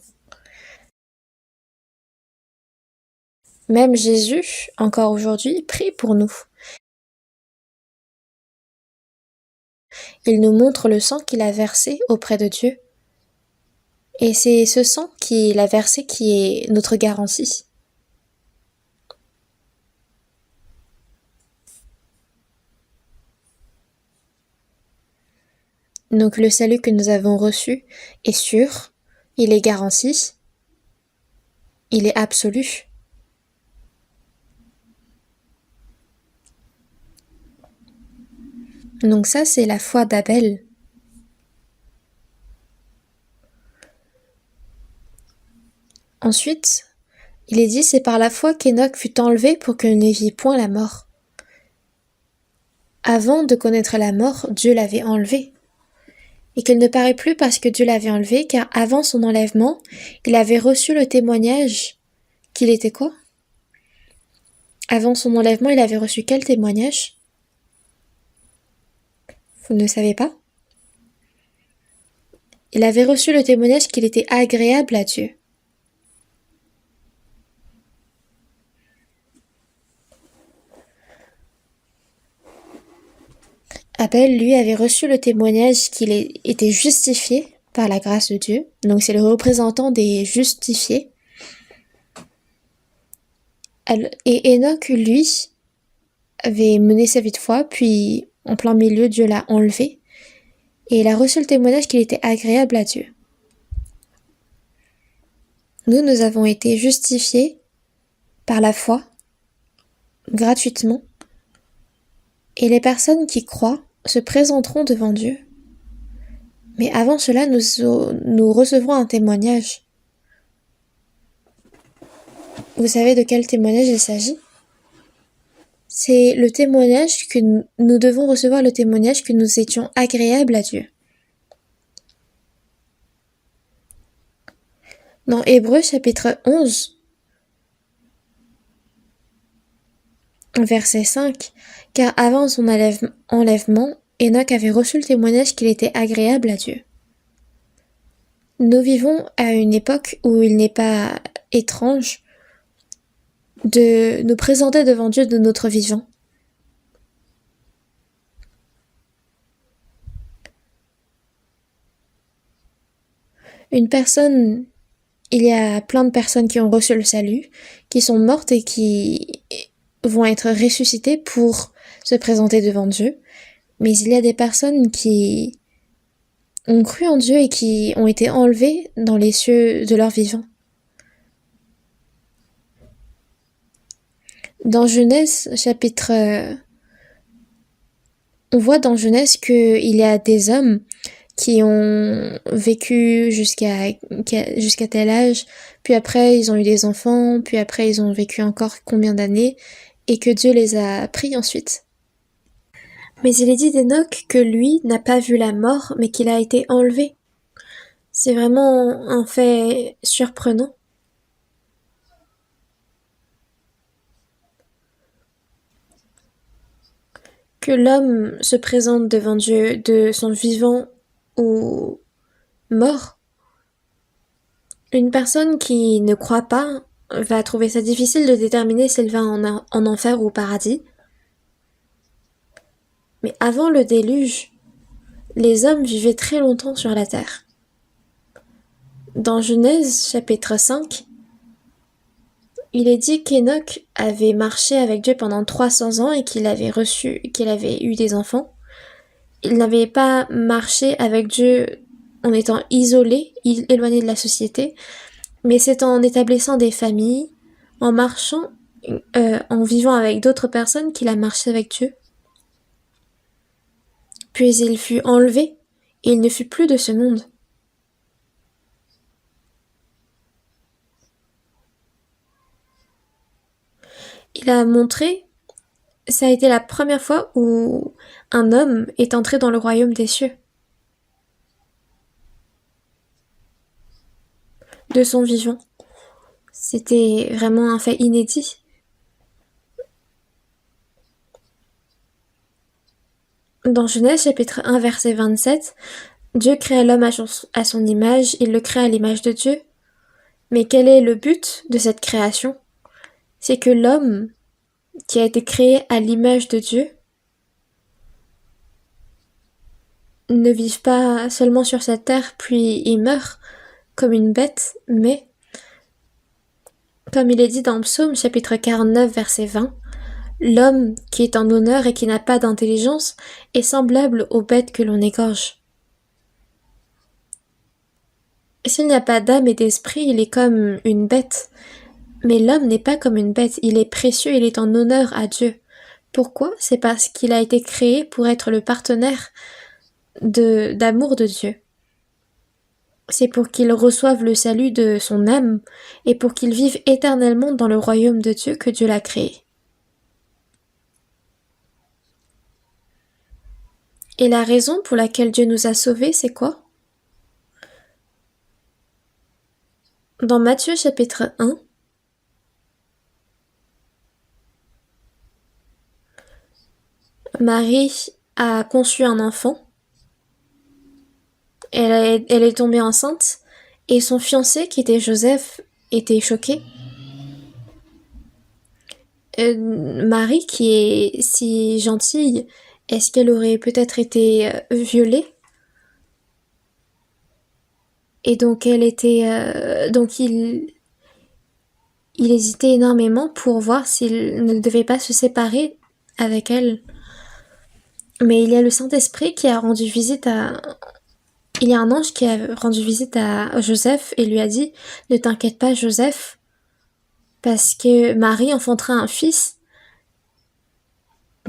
Même Jésus, encore aujourd'hui, prie pour nous. Il nous montre le sang qu'il a versé auprès de Dieu. Et c'est ce sang qu'il a versé qui est notre garantie. Donc le salut que nous avons reçu est sûr, il est garanti, il est absolu. Donc ça, c'est la foi d'Abel. Ensuite, il est dit, c'est par la foi qu'Enoch fut enlevé pour qu'il ne vit point la mort. Avant de connaître la mort, Dieu l'avait enlevé. Et qu'il ne paraît plus parce que Dieu l'avait enlevé, car avant son enlèvement, il avait reçu le témoignage qu'il était quoi? Avant son enlèvement, il avait reçu quel témoignage? Vous ne savez pas? Il avait reçu le témoignage qu'il était agréable à Dieu. Abel, lui, avait reçu le témoignage qu'il était justifié par la grâce de Dieu. Donc c'est le représentant des justifiés. Et Enoch, lui, avait mené sa vie de foi, puis en plein milieu, Dieu l'a enlevé. Et il a reçu le témoignage qu'il était agréable à Dieu. Nous avons été justifiés par la foi, gratuitement. Et les personnes qui croient se présenteront devant Dieu. Mais avant cela, nous recevrons un témoignage. Vous savez de quel témoignage il s'agit? C'est le témoignage que nous devons recevoir, le témoignage que nous étions agréables à Dieu. Dans Hébreux chapitre 11, verset 5, « Car avant son enlèvement, Enoch avait reçu le témoignage qu'il était agréable à Dieu. » Nous vivons à une époque où il n'est pas étrange de nous présenter devant Dieu de notre vivant. Il y a plein de personnes qui ont reçu le salut, qui sont mortes et qui vont être ressuscitées pour se présenter devant Dieu. Mais il y a des personnes qui ont cru en Dieu et qui ont été enlevées dans les cieux de leur vivant. Dans Genèse, on voit dans Genèse qu'il y a des hommes qui ont vécu jusqu'à tel âge, puis après ils ont eu des enfants, puis après ils ont vécu encore combien d'années, et que Dieu les a pris ensuite. Mais il est dit d'Enoch que lui n'a pas vu la mort, mais qu'il a été enlevé. C'est vraiment un fait surprenant. Que l'homme se présente devant Dieu de son vivant ou mort. Une personne qui ne croit pas va trouver ça difficile de déterminer si elle va en enfer ou au paradis. Mais avant le déluge, les hommes vivaient très longtemps sur la terre. Dans Genèse chapitre 5, il est dit qu'Enoch avait marché avec Dieu pendant 300 ans et qu'il avait eu des enfants. Il n'avait pas marché avec Dieu en étant isolé, éloigné de la société, mais c'est en établissant des familles, en marchant, en vivant avec d'autres personnes qu'il a marché avec Dieu. Puis il fut enlevé, et il ne fut plus de ce monde. Il a montré, ça a été la première fois où un homme est entré dans le royaume des cieux. De son vivant. C'était vraiment un fait inédit. Dans Genèse chapitre 1 verset 27, Dieu créa l'homme à son image, il le créa à l'image de Dieu. Mais quel est le but de cette création? C'est que l'homme, qui a été créé à l'image de Dieu, ne vive pas seulement sur cette terre puis il meurt comme une bête, mais, comme il est dit dans Psaume chapitre 49 verset 20, l'homme qui est en honneur et qui n'a pas d'intelligence est semblable aux bêtes que l'on égorge. S'il n'y a pas d'âme et d'esprit, il est comme une bête. Mais l'homme n'est pas comme une bête, il est précieux, il est en honneur à Dieu. Pourquoi? C'est parce qu'il a été créé pour être le partenaire d'amour de Dieu. C'est pour qu'il reçoive le salut de son âme et pour qu'il vive éternellement dans le royaume de Dieu que Dieu l'a créé. Et la raison pour laquelle Dieu nous a sauvés, c'est quoi? Dans Matthieu chapitre 1, Marie a conçu un enfant, elle est tombée enceinte, et son fiancé, qui était Joseph, était choqué. Marie, qui est si gentille, est-ce qu'elle aurait peut-être été violée? Et donc il hésitait énormément pour voir s'il ne devait pas se séparer avec elle. Mais il y a le Saint-Esprit qui a rendu visite à... Il y a un ange qui a rendu visite à Joseph et lui a dit « Ne t'inquiète pas, Joseph, parce que Marie enfantera un fils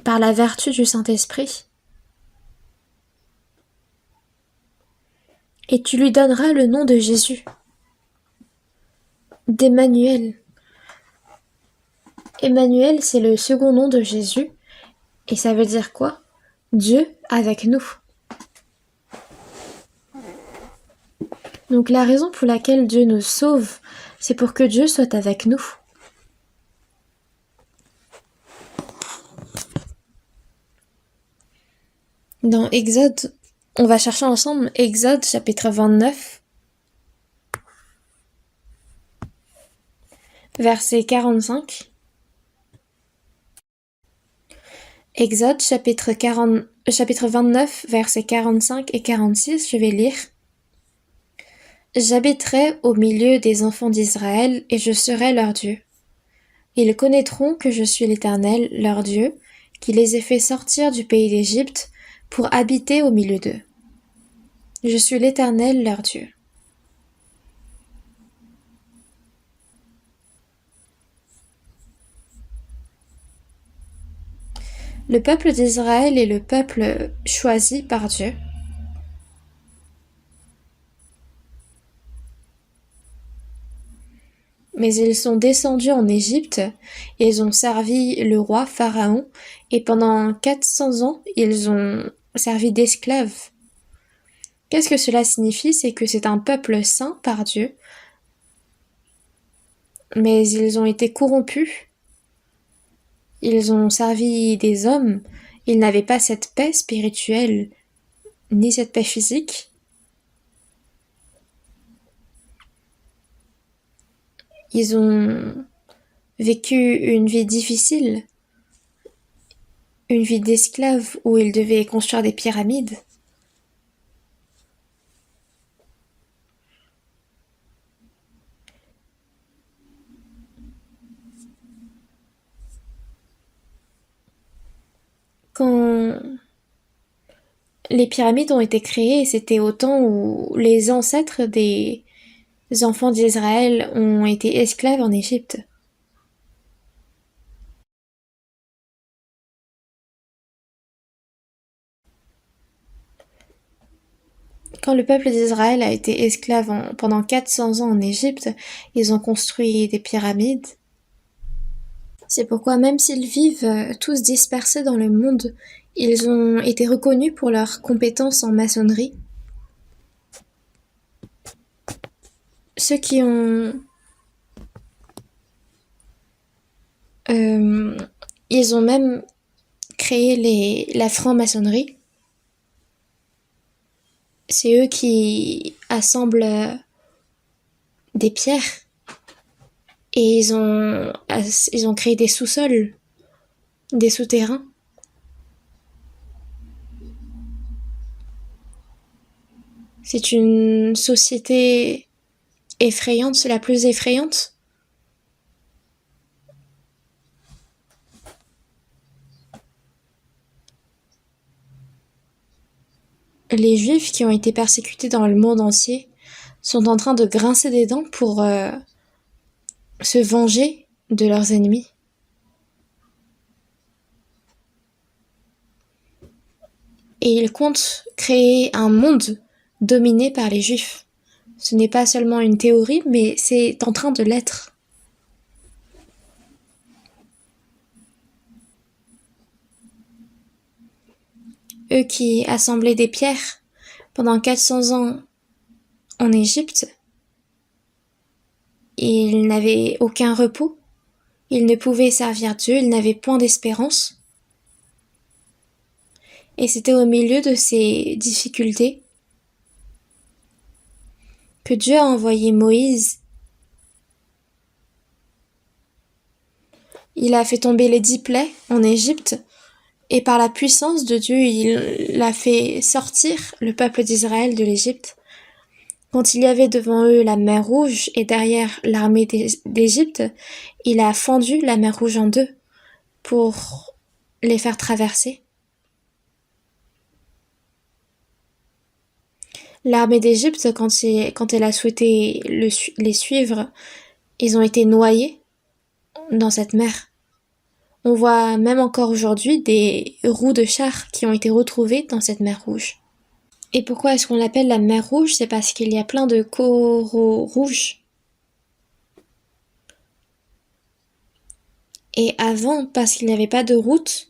par la vertu du Saint-Esprit. Et tu lui donneras le nom de Jésus, d'Emmanuel. » Emmanuel, c'est le second nom de Jésus, et ça veut dire quoi? Dieu avec nous. Donc la raison pour laquelle Dieu nous sauve, c'est pour que Dieu soit avec nous. Dans Exode, on va chercher ensemble Exode chapitre 29, verset 45. Exode chapitre 29, versets 45 et 46, je vais lire. J'habiterai au milieu des enfants d'Israël et je serai leur Dieu. Ils connaîtront que je suis l'Éternel, leur Dieu, qui les ai fait sortir du pays d'Égypte pour habiter au milieu d'eux. Je suis l'Éternel, leur Dieu. Le peuple d'Israël est le peuple choisi par Dieu. Mais ils sont descendus en Égypte, ils ont servi le roi Pharaon, et pendant 400 ans, ils ont servi d'esclaves. Qu'est-ce que cela signifie? C'est que c'est un peuple saint par Dieu, mais ils ont été corrompus. Ils ont servi des hommes, ils n'avaient pas cette paix spirituelle, ni cette paix physique. Ils ont vécu une vie difficile, une vie d'esclave où ils devaient construire des pyramides. Quand les pyramides ont été créées, c'était au temps où les ancêtres des enfants d'Israël ont été esclaves en Égypte. Quand le peuple d'Israël a été esclave pendant 400 ans en Égypte, ils ont construit des pyramides. C'est pourquoi même s'ils vivent tous dispersés dans le monde, ils ont été reconnus pour leurs compétences en maçonnerie. Ceux qui ont... ils ont même créé la franc-maçonnerie. c'est eux qui assemblent des pierres et ils ont créé des sous-sols, des souterrains. C'est une société effrayante, c'est la plus effrayante. Les Juifs qui ont été persécutés dans le monde entier sont en train de grincer des dents pour se venger de leurs ennemis. Et ils comptent créer un monde dominé par les Juifs. Ce n'est pas seulement une théorie, mais c'est en train de l'être. Eux qui assemblaient des pierres pendant 400 ans en Égypte, ils n'avaient aucun repos, ils ne pouvaient servir Dieu, ils n'avaient point d'espérance. Et c'était au milieu de ces difficultés que Dieu a envoyé Moïse. Il a fait tomber les 10 plaies en Égypte, et par la puissance de Dieu, il a fait sortir le peuple d'Israël de l'Égypte. Quand il y avait devant eux la mer Rouge et derrière l'armée d'Égypte, il a fendu la mer Rouge en deux pour les faire traverser. L'armée d'Égypte, quand elle a souhaité les suivre, ils ont été noyés dans cette mer. On voit même encore aujourd'hui des roues de chars qui ont été retrouvées dans cette mer Rouge. Et pourquoi est-ce qu'on l'appelle la mer Rouge? C'est parce qu'il y a plein de coraux rouges. Et avant, parce qu'il n'y avait pas de route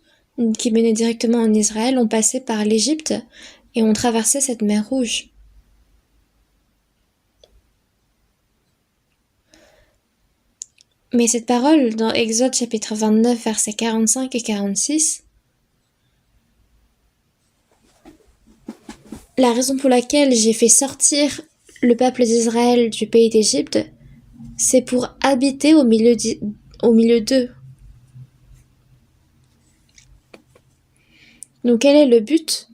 qui menait directement en Israël, on passait par l'Égypte et on traversait cette mer Rouge. Mais cette parole, dans Exode chapitre 29, versets 45 et 46, la raison pour laquelle j'ai fait sortir le peuple d'Israël du pays d'Égypte, c'est pour habiter au milieu d'eux. Donc quel est le but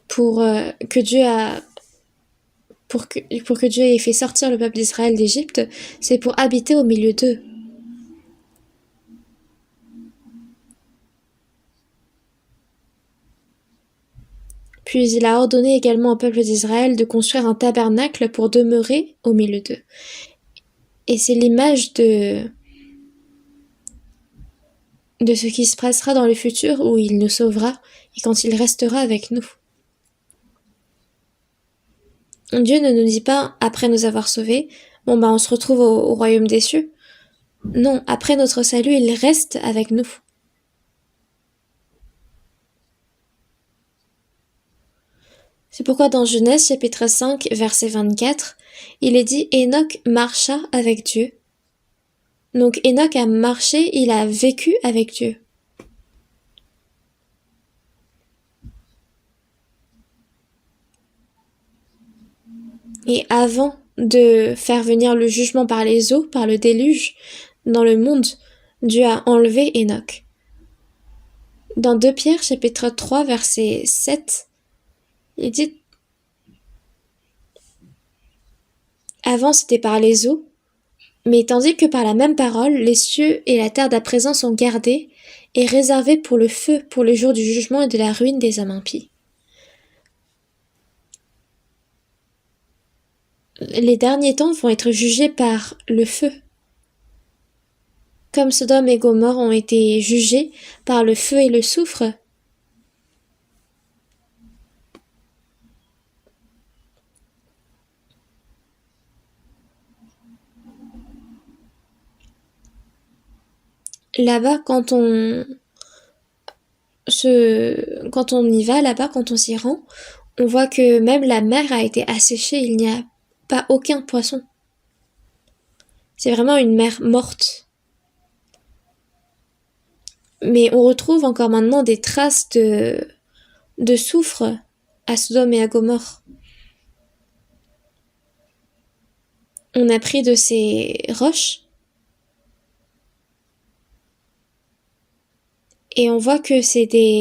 pour que Dieu ait fait sortir le peuple d'Israël d'Égypte? C'est pour habiter au milieu d'eux. Puis il a ordonné également au peuple d'Israël de construire un tabernacle pour demeurer au milieu d'eux. Et c'est l'image de ce qui se passera dans le futur où il nous sauvera et quand il restera avec nous. Dieu ne nous dit pas, après nous avoir sauvés, on se retrouve au royaume des cieux. Non, après notre salut, il reste avec nous. C'est pourquoi dans Genèse chapitre 5, verset 24, il est dit « Enoch marcha avec Dieu ». Donc Enoch a marché, il a vécu avec Dieu. Et avant de faire venir le jugement par les eaux, par le déluge, dans le monde, Dieu a enlevé Enoch. Dans 2 Pierre chapitre 3, verset 7, il dit « Avant c'était par les eaux, mais tandis que par la même parole, les cieux et la terre d'à présent sont gardés et réservés pour le feu, pour le jour du jugement et de la ruine des hommes impies. » Les derniers temps vont être jugés par le feu. Comme Sodome et Gomorrhe ont été jugés par le feu et le soufre, là-bas, quand on y va, là-bas, quand on s'y rend, on voit que même la mer a été asséchée, il n'y a pas aucun poisson. C'est vraiment une mer morte. Mais on retrouve encore maintenant des traces de soufre à Sodome et à Gomorrhe. On a pris de ces roches et on voit que ces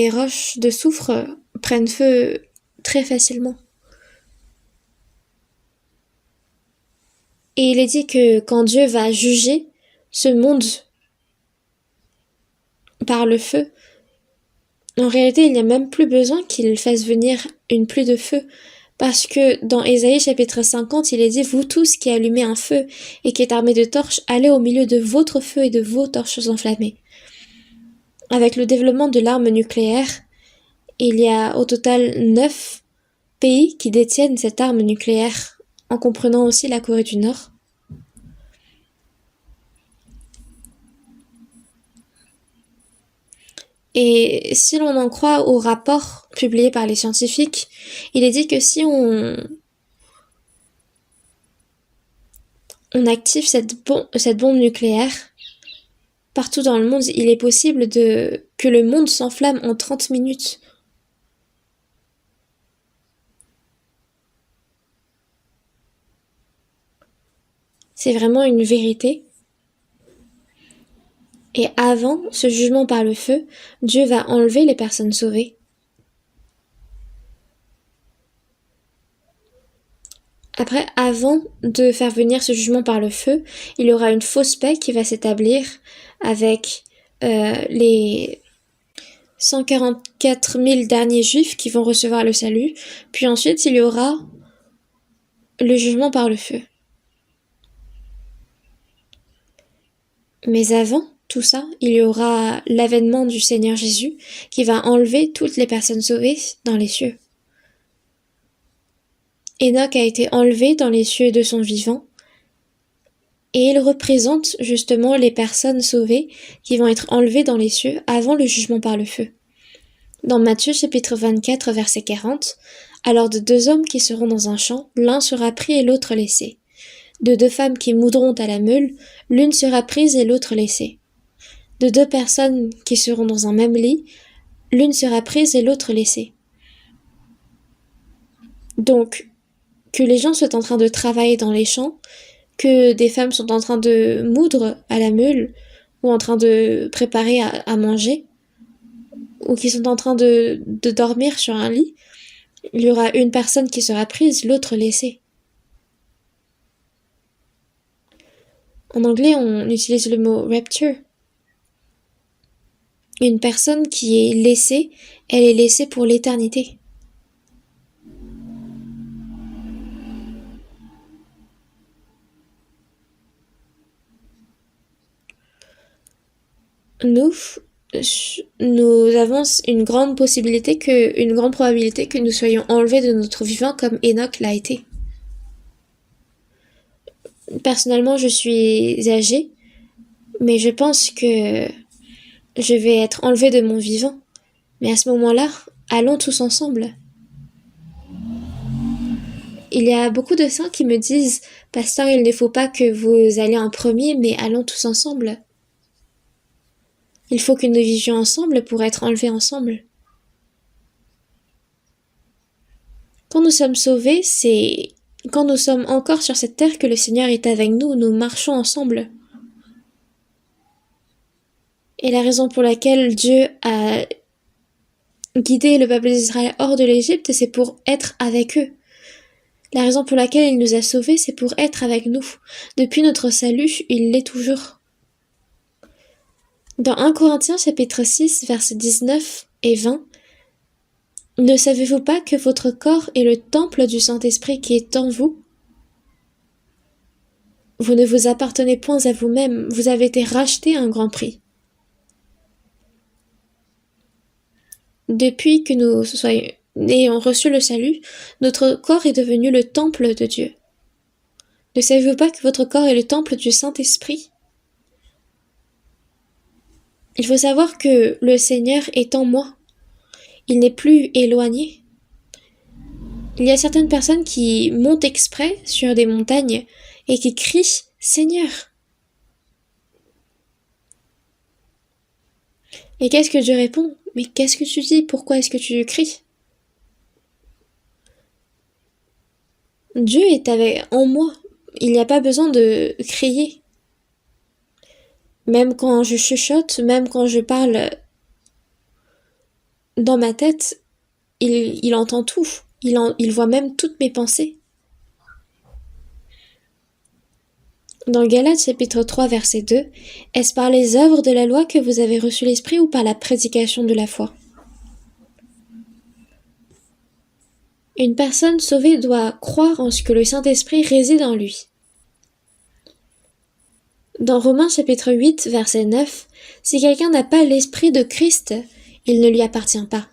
roches de soufre prennent feu très facilement. Et il est dit que quand Dieu va juger ce monde par le feu, en réalité, il n'y a même plus besoin qu'il fasse venir une pluie de feu. Parce que dans Ésaïe chapitre 50, il est dit « Vous tous qui allumez un feu et qui êtes armés de torches, allez au milieu de votre feu et de vos torches enflammées. » Avec le développement de l'arme nucléaire, il y a au total 9 pays qui détiennent cette arme nucléaire, en comprenant aussi la Corée du Nord. Et si l'on en croit aux rapports publiés par les scientifiques, il est dit que si on active cette bombe nucléaire, partout dans le monde, il est possible que le monde s'enflamme en 30 minutes. C'est vraiment une vérité. Et avant ce jugement par le feu, Dieu va enlever les personnes sauvées. Après, avant de faire venir ce jugement par le feu, il y aura une fausse paix qui va s'établir avec les 144 000 derniers juifs qui vont recevoir le salut. Puis ensuite, il y aura le jugement par le feu. Mais avant tout ça, il y aura l'avènement du Seigneur Jésus qui va enlever toutes les personnes sauvées dans les cieux. Enoch a été enlevé dans les cieux de son vivant et il représente justement les personnes sauvées qui vont être enlevées dans les cieux avant le jugement par le feu. Dans Matthieu chapitre 24 verset 40, « Alors de 2 hommes qui seront dans un champ, l'un sera pris et l'autre laissé. De 2 femmes qui moudront à la meule, l'une sera prise et l'autre laissée. De 2 personnes qui seront dans un même lit, l'une sera prise et l'autre laissée. » Donc, que les gens soient en train de travailler dans les champs, que des femmes sont en train de moudre à la meule, ou en train de préparer à manger, ou qui sont en train de dormir sur un lit, il y aura une personne qui sera prise, l'autre laissée. En anglais, on utilise le mot rapture. Une personne qui est laissée, elle est laissée pour l'éternité. Nous avons une grande probabilité que nous soyons enlevés de notre vivant comme Enoch l'a été. Personnellement, je suis âgée, mais je pense que je vais être enlevée de mon vivant. Mais à ce moment-là, allons tous ensemble. Il y a beaucoup de saints qui me disent « Pasteur, il ne faut pas que vous alliez en premier, mais allons tous ensemble. » Il faut que nous vivions ensemble pour être enlevés ensemble. Quand nous sommes sauvés, c'est quand nous sommes encore sur cette terre que le Seigneur est avec nous, nous marchons ensemble. Et la raison pour laquelle Dieu a guidé le peuple d'Israël hors de l'Égypte, c'est pour être avec eux. La raison pour laquelle il nous a sauvés, c'est pour être avec nous. Depuis notre salut, il l'est toujours. Dans 1 Corinthiens chapitre 6, versets 19 et 20, « Ne savez-vous pas que votre corps est le temple du Saint-Esprit qui est en vous ? Vous ne vous appartenez point à vous-même, vous avez été rachetés à un grand prix. » Depuis que nous ayons reçu le salut, notre corps est devenu le temple de Dieu. Ne savez-vous pas que votre corps est le temple du Saint-Esprit ? Il faut savoir que le Seigneur est en moi. Il n'est plus éloigné. Il y a certaines personnes qui montent exprès sur des montagnes et qui crient « Seigneur !» Et qu'est-ce que Dieu répond ? mais qu'est-ce que tu dis? Pourquoi est-ce que tu cries? Dieu est en moi. Il n'y a pas besoin de crier. Même quand je chuchote, même quand je parle dans ma tête, il entend tout. Il voit même toutes mes pensées. Dans Galates chapitre 3 verset 2, est-ce par les œuvres de la loi que vous avez reçu l'Esprit ou par la prédication de la foi? Une personne sauvée doit croire en ce que le Saint-Esprit réside en lui. Dans Romains chapitre 8 verset 9, si quelqu'un n'a pas l'Esprit de Christ, il ne lui appartient pas.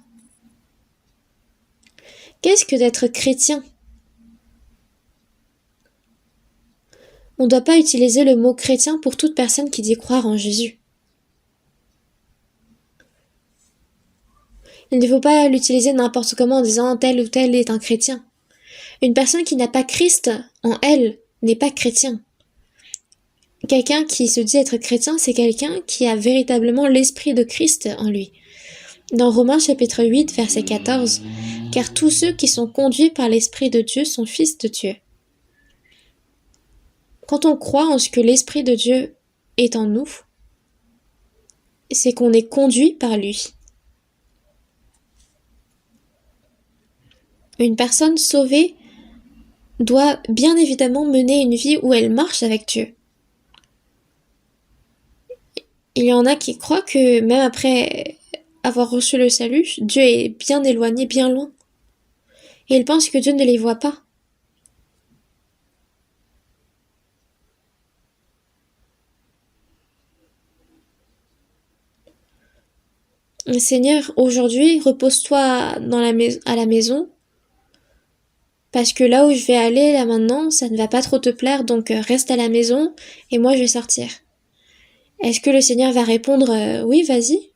Qu'est-ce que d'être chrétien? On ne doit pas utiliser le mot chrétien pour toute personne qui dit croire en Jésus. Il ne faut pas l'utiliser n'importe comment en disant tel ou tel est un chrétien. Une personne qui n'a pas Christ en elle n'est pas chrétien. Quelqu'un qui se dit être chrétien, c'est quelqu'un qui a véritablement l'Esprit de Christ en lui. Dans Romains chapitre 8 verset 14, car tous ceux qui sont conduits par l'Esprit de Dieu sont fils de Dieu. Quand on croit en ce que l'Esprit de Dieu est en nous, c'est qu'on est conduit par lui. Une personne sauvée doit bien évidemment mener une vie où elle marche avec Dieu. Il y en a qui croient que même après avoir reçu le salut, Dieu est bien éloigné, bien loin. Et ils pensent que Dieu ne les voit pas. Seigneur, aujourd'hui, repose-toi à la maison, parce que là où je vais aller, là maintenant, ça ne va pas trop te plaire, donc reste à la maison, et moi je vais sortir. Est-ce que le Seigneur va répondre oui, vas-y?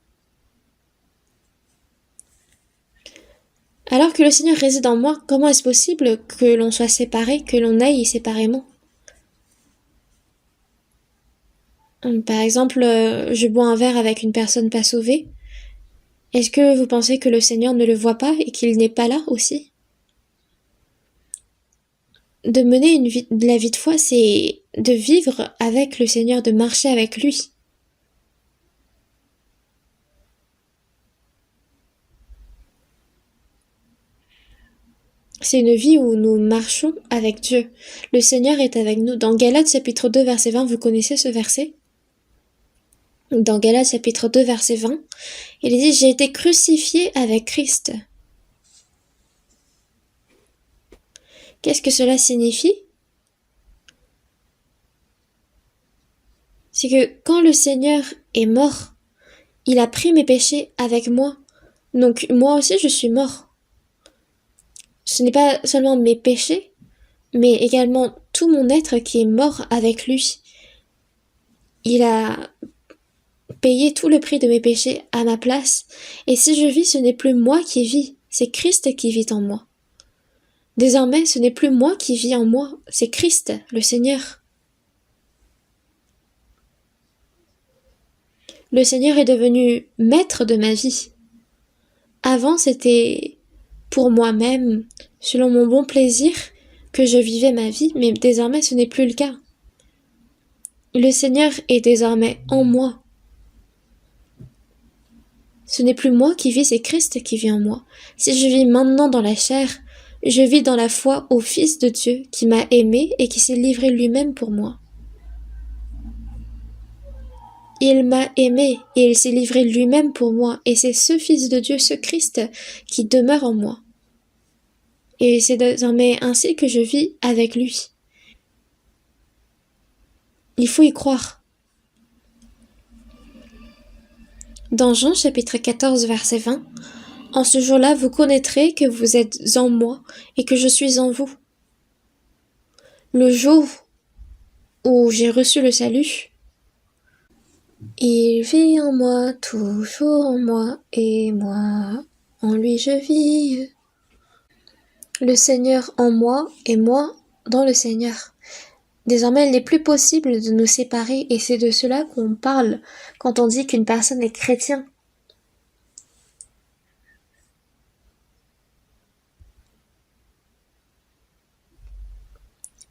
Alors que le Seigneur réside en moi, comment est-ce possible que l'on soit séparés, que l'on aille séparément? Par exemple, je bois un verre avec une personne pas sauvée. Est-ce que vous pensez que le Seigneur ne le voit pas et qu'il n'est pas là aussi? De mener la vie de foi, c'est de vivre avec le Seigneur, de marcher avec lui. C'est une vie où nous marchons avec Dieu. Le Seigneur est avec nous. Dans Galates chapitre 2 verset 20, vous connaissez ce verset? Dans Galates chapitre 2 verset 20, il dit « J'ai été crucifié avec Christ ». Qu'est-ce que cela signifie? C'est que quand le Seigneur est mort, il a pris mes péchés avec moi. Donc moi aussi je suis mort. Ce n'est pas seulement mes péchés, mais également tout mon être qui est mort avec lui. Il a payé tout le prix de mes péchés à ma place. Et si je vis, ce n'est plus moi qui vis, c'est Christ qui vit en moi. Désormais, ce n'est plus moi qui vis en moi, c'est Christ, le Seigneur. Le Seigneur est devenu maître de ma vie. Avant, c'était pour moi-même, selon mon bon plaisir, que je vivais ma vie, mais désormais ce n'est plus le cas. Le Seigneur est désormais en moi. Ce n'est plus moi qui vis, c'est Christ qui vit en moi. Si je vis maintenant dans la chair, je vis dans la foi au Fils de Dieu qui m'a aimé et qui s'est livré lui-même pour moi. Il m'a aimé et il s'est livré lui-même pour moi, et c'est ce Fils de Dieu, ce Christ, qui demeure en moi. Et c'est désormais ainsi que je vis avec lui. Il faut y croire. Dans Jean chapitre 14 verset 20, « En ce jour-là, vous connaîtrez que vous êtes en moi et que je suis en vous. » Le jour où j'ai reçu le salut, il vit en moi, toujours en moi, et moi, en lui je vis. Le Seigneur en moi et moi dans le Seigneur. Désormais, il n'est plus possible de nous séparer, et c'est de cela qu'on parle quand on dit qu'une personne est chrétien.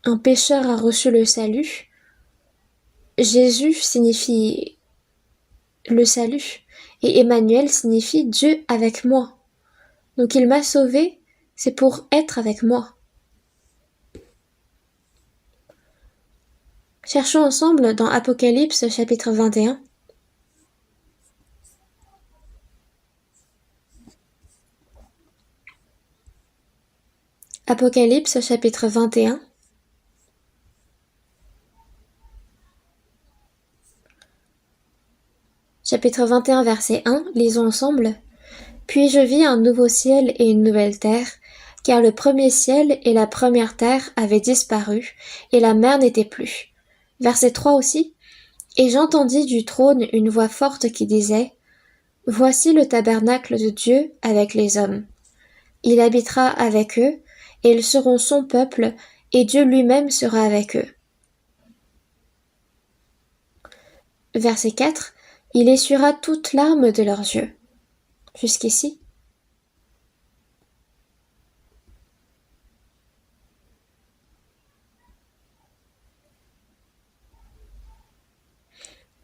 un pécheur a reçu le salut. Jésus signifie le salut et Emmanuel signifie Dieu avec moi. Donc il m'a sauvé, c'est pour être avec moi. Cherchons ensemble dans Apocalypse chapitre 21. Apocalypse chapitre 21. Chapitre 21 verset 1, lisons ensemble. Puis je vis un nouveau ciel et une nouvelle terre, car le premier ciel et la première terre avaient disparu, et la mer n'était plus. Verset 3 aussi. Et j'entendis du trône une voix forte qui disait, Voici le tabernacle de Dieu avec les hommes. Il habitera avec eux, et ils seront son peuple, et Dieu lui-même sera avec eux. Verset 4. Il essuiera toute larme de leurs yeux. Jusqu'ici.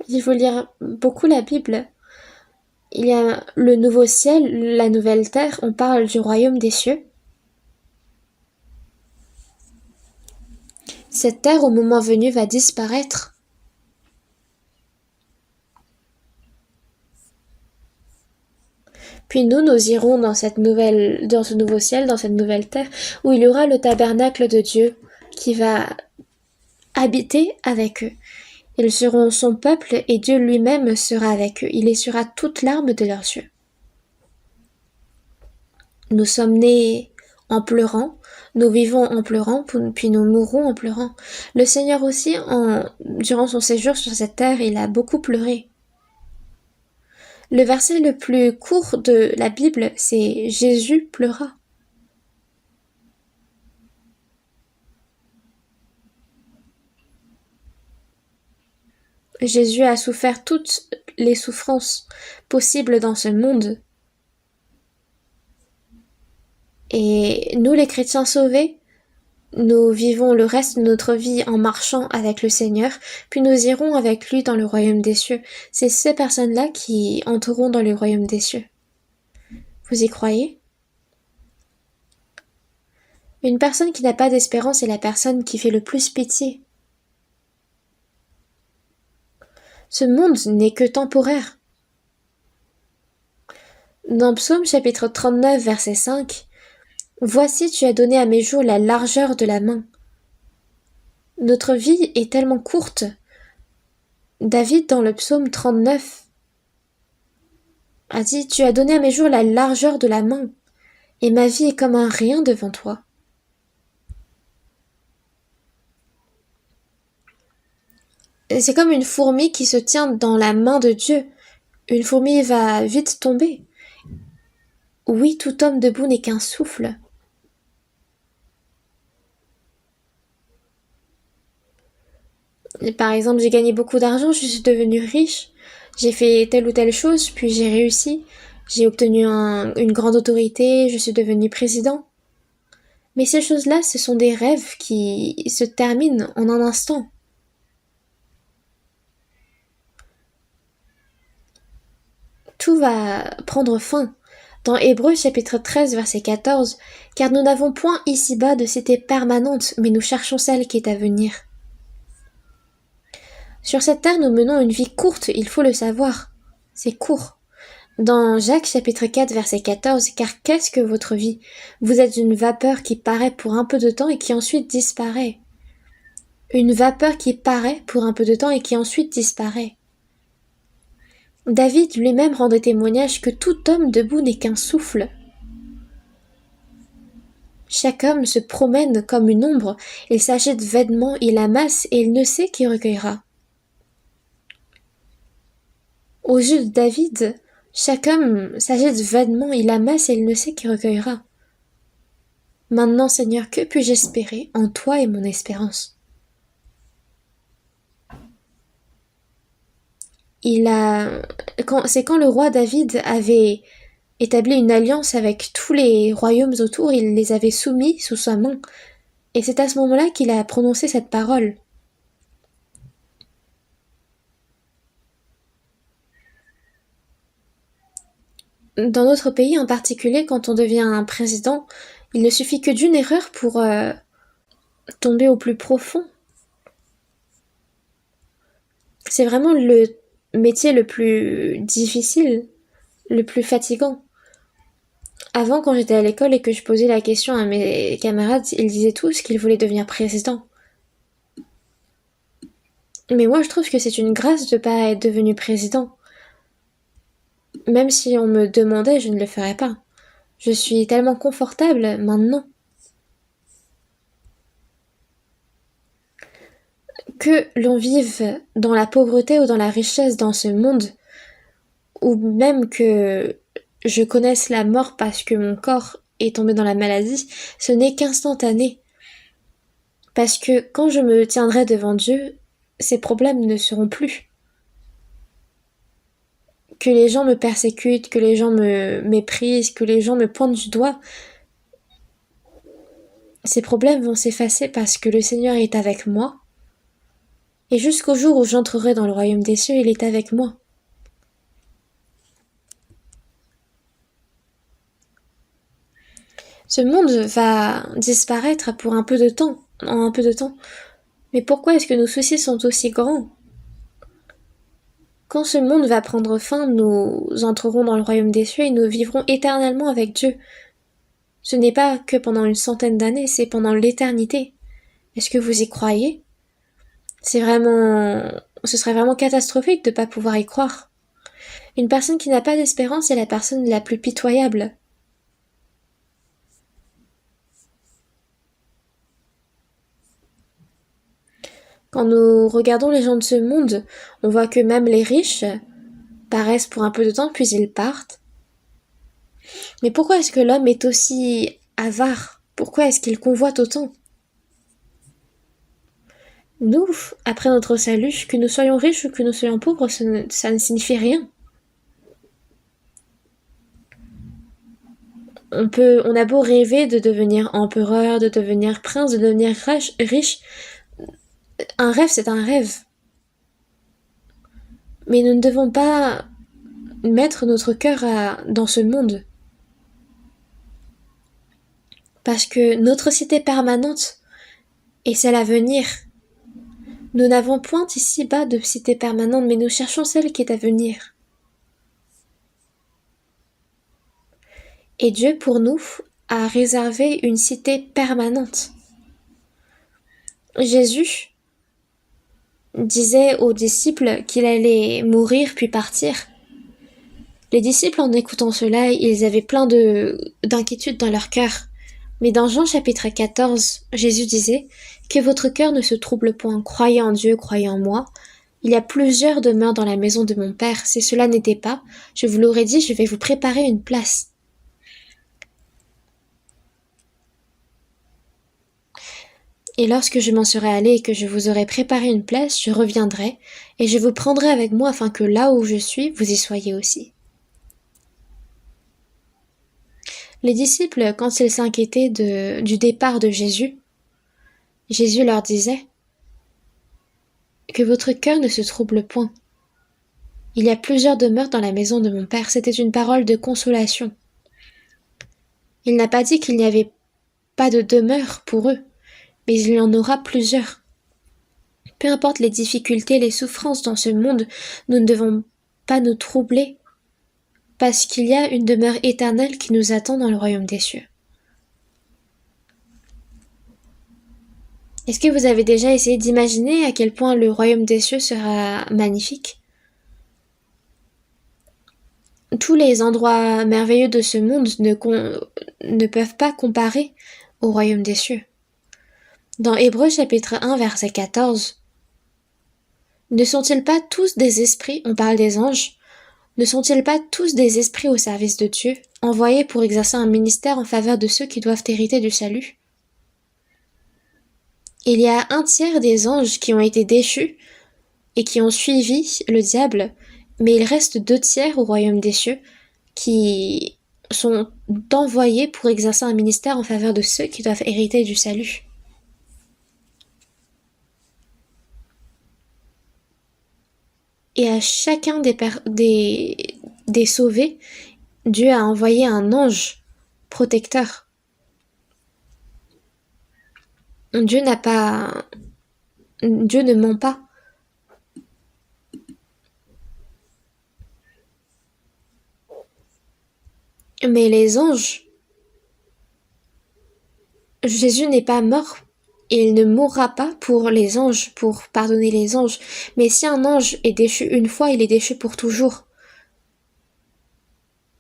Il faut lire beaucoup la Bible. Il y a le nouveau ciel, la nouvelle terre, on parle du royaume des cieux. Cette terre, au moment venu, va disparaître. Puis nous irons dans ce nouveau ciel, dans cette nouvelle terre, où il y aura le tabernacle de Dieu qui va habiter avec eux. Ils seront son peuple et Dieu lui-même sera avec eux. Il essuiera toute larme de leurs yeux. Nous sommes nés en pleurant, nous vivons en pleurant, puis nous mourrons en pleurant. Le Seigneur aussi, durant son séjour sur cette terre, il a beaucoup pleuré. Le verset le plus court de la Bible, c'est « Jésus pleura ». Jésus a souffert toutes les souffrances possibles dans ce monde. Et nous, les chrétiens sauvés, nous vivons le reste de notre vie en marchant avec le Seigneur, puis nous irons avec lui dans le royaume des cieux. C'est ces personnes-là qui entreront dans le royaume des cieux. Vous y croyez? Une personne qui n'a pas d'espérance est la personne qui fait le plus pitié. Ce monde n'est que temporaire. Dans Psaume chapitre 39, verset 5, « Voici tu as donné à mes jours la largeur de la main. » Notre vie est tellement courte. David, dans le psaume 39, a dit « Tu as donné à mes jours la largeur de la main, et ma vie est comme un rien devant toi. » C'est comme une fourmi qui se tient dans la main de Dieu. Une fourmi va vite tomber. Oui, tout homme debout n'est qu'un souffle. Par exemple, j'ai gagné beaucoup d'argent, je suis devenue riche, j'ai fait telle ou telle chose, puis j'ai réussi, j'ai obtenu une grande autorité, je suis devenu président. Mais ces choses-là, ce sont des rêves qui se terminent en un instant. Tout va prendre fin. Dans Hébreux chapitre 13 verset 14, « Car nous n'avons point ici-bas de cité permanente, mais nous cherchons celle qui est à venir. » Sur cette terre, nous menons une vie courte, il faut le savoir. C'est court. Dans Jacques chapitre 4 verset 14, « Car qu'est-ce que votre vie? Vous êtes une vapeur qui paraît pour un peu de temps et qui ensuite disparaît. » Une vapeur qui paraît pour un peu de temps et qui ensuite disparaît. David lui-même rendait témoignage que tout homme debout n'est qu'un souffle. Chaque homme se promène comme une ombre, il s'agite vainement, il amasse et il ne sait qui recueillera. Aux yeux de David, chaque homme s'agite vainement, il amasse et il ne sait qui recueillera. Maintenant, Seigneur, que puis-je espérer? En toi est mon espérance. C'est quand le roi David avait établi une alliance avec tous les royaumes autour, il les avait soumis sous sa main. Et c'est à ce moment-là qu'il a prononcé cette parole. Dans notre pays en particulier, quand on devient un président, il ne suffit que d'une erreur pour tomber au plus profond. C'est vraiment le métier le plus difficile, le plus fatigant. Avant, quand j'étais à l'école et que je posais la question à mes camarades, ils disaient tous qu'ils voulaient devenir président. Mais moi, je trouve que c'est une grâce de ne pas être devenu président. Même si on me demandait, je ne le ferais pas. Je suis tellement confortable maintenant. Que l'on vive dans la pauvreté ou dans la richesse dans ce monde, ou même que je connaisse la mort parce que mon corps est tombé dans la maladie, ce n'est qu'instantané. Parce que quand je me tiendrai devant Dieu, ces problèmes ne seront plus. Que les gens me persécutent, que les gens me méprisent, que les gens me pointent du doigt, ces problèmes vont s'effacer parce que le Seigneur est avec moi. Et jusqu'au jour où j'entrerai dans le royaume des cieux, il est avec moi. Ce monde va disparaître pour un peu de temps, en un peu de temps. Mais pourquoi est-ce que nos soucis sont aussi grands? Quand ce monde va prendre fin, nous entrerons dans le royaume des cieux et nous vivrons éternellement avec Dieu. Ce n'est pas que pendant une centaine d'années, c'est pendant l'éternité. Est-ce que vous y croyez? Ce serait vraiment catastrophique de ne pas pouvoir y croire. Une personne qui n'a pas d'espérance est la personne la plus pitoyable. Quand nous regardons les gens de ce monde, on voit que même les riches paraissent pour un peu de temps, puis ils partent. Mais pourquoi est-ce que l'homme est aussi avare? Pourquoi est-ce qu'il convoite autant? Nous, après notre salut, que nous soyons riches ou que nous soyons pauvres, ça ne signifie rien. On a beau rêver de devenir empereur, de devenir prince, de devenir riche, un rêve c'est un rêve. Mais nous ne devons pas mettre notre cœur dans ce monde. Parce que notre cité permanente est celle à venir. Nous n'avons point ici-bas de cité permanente, mais nous cherchons celle qui est à venir. Et Dieu, pour nous, a réservé une cité permanente. Jésus disait aux disciples qu'il allait mourir puis partir. Les disciples, en écoutant cela, ils avaient plein d'inquiétudes dans leur cœur. Mais dans Jean chapitre 14, Jésus disait « Que votre cœur ne se trouble point, croyez en Dieu, croyez en moi. Il y a plusieurs demeures dans la maison de mon Père. Si cela n'était pas, je vous l'aurais dit, je vais vous préparer une place. » Et lorsque je m'en serai allé et que je vous aurai préparé une place, je reviendrai, et je vous prendrai avec moi afin que là où je suis, vous y soyez aussi. Les disciples, quand ils s'inquiétaient du départ de Jésus, Jésus leur disait « Que votre cœur ne se trouble point. Il y a plusieurs demeures dans la maison de mon Père. » C'était une parole de consolation. Il n'a pas dit qu'il n'y avait pas de demeure pour eux, mais il y en aura plusieurs. Peu importe les difficultés, les souffrances dans ce monde, nous ne devons pas nous troubler, parce qu'il y a une demeure éternelle qui nous attend dans le royaume des cieux. Est-ce que vous avez déjà essayé d'imaginer à quel point le royaume des cieux sera magnifique? Tous les endroits merveilleux de ce monde ne peuvent pas comparer au royaume des cieux. Dans Hébreux chapitre 1 verset 14, ne sont-ils pas tous des esprits, on parle des anges, ne sont-ils pas tous des esprits au service de Dieu, envoyés pour exercer un ministère en faveur de ceux qui doivent hériter du salut? Il y a 1/3 des anges qui ont été déchus et qui ont suivi le diable, mais il reste 2/3 au royaume des cieux qui sont envoyés pour exercer un ministère en faveur de ceux qui doivent hériter du salut. Et à chacun des sauvés, Dieu a envoyé un ange protecteur. Dieu ne ment pas. Mais les anges, Jésus n'est pas mort. Et il ne mourra pas pour les anges, pour pardonner les anges. Mais si un ange est déchu une fois, il est déchu pour toujours.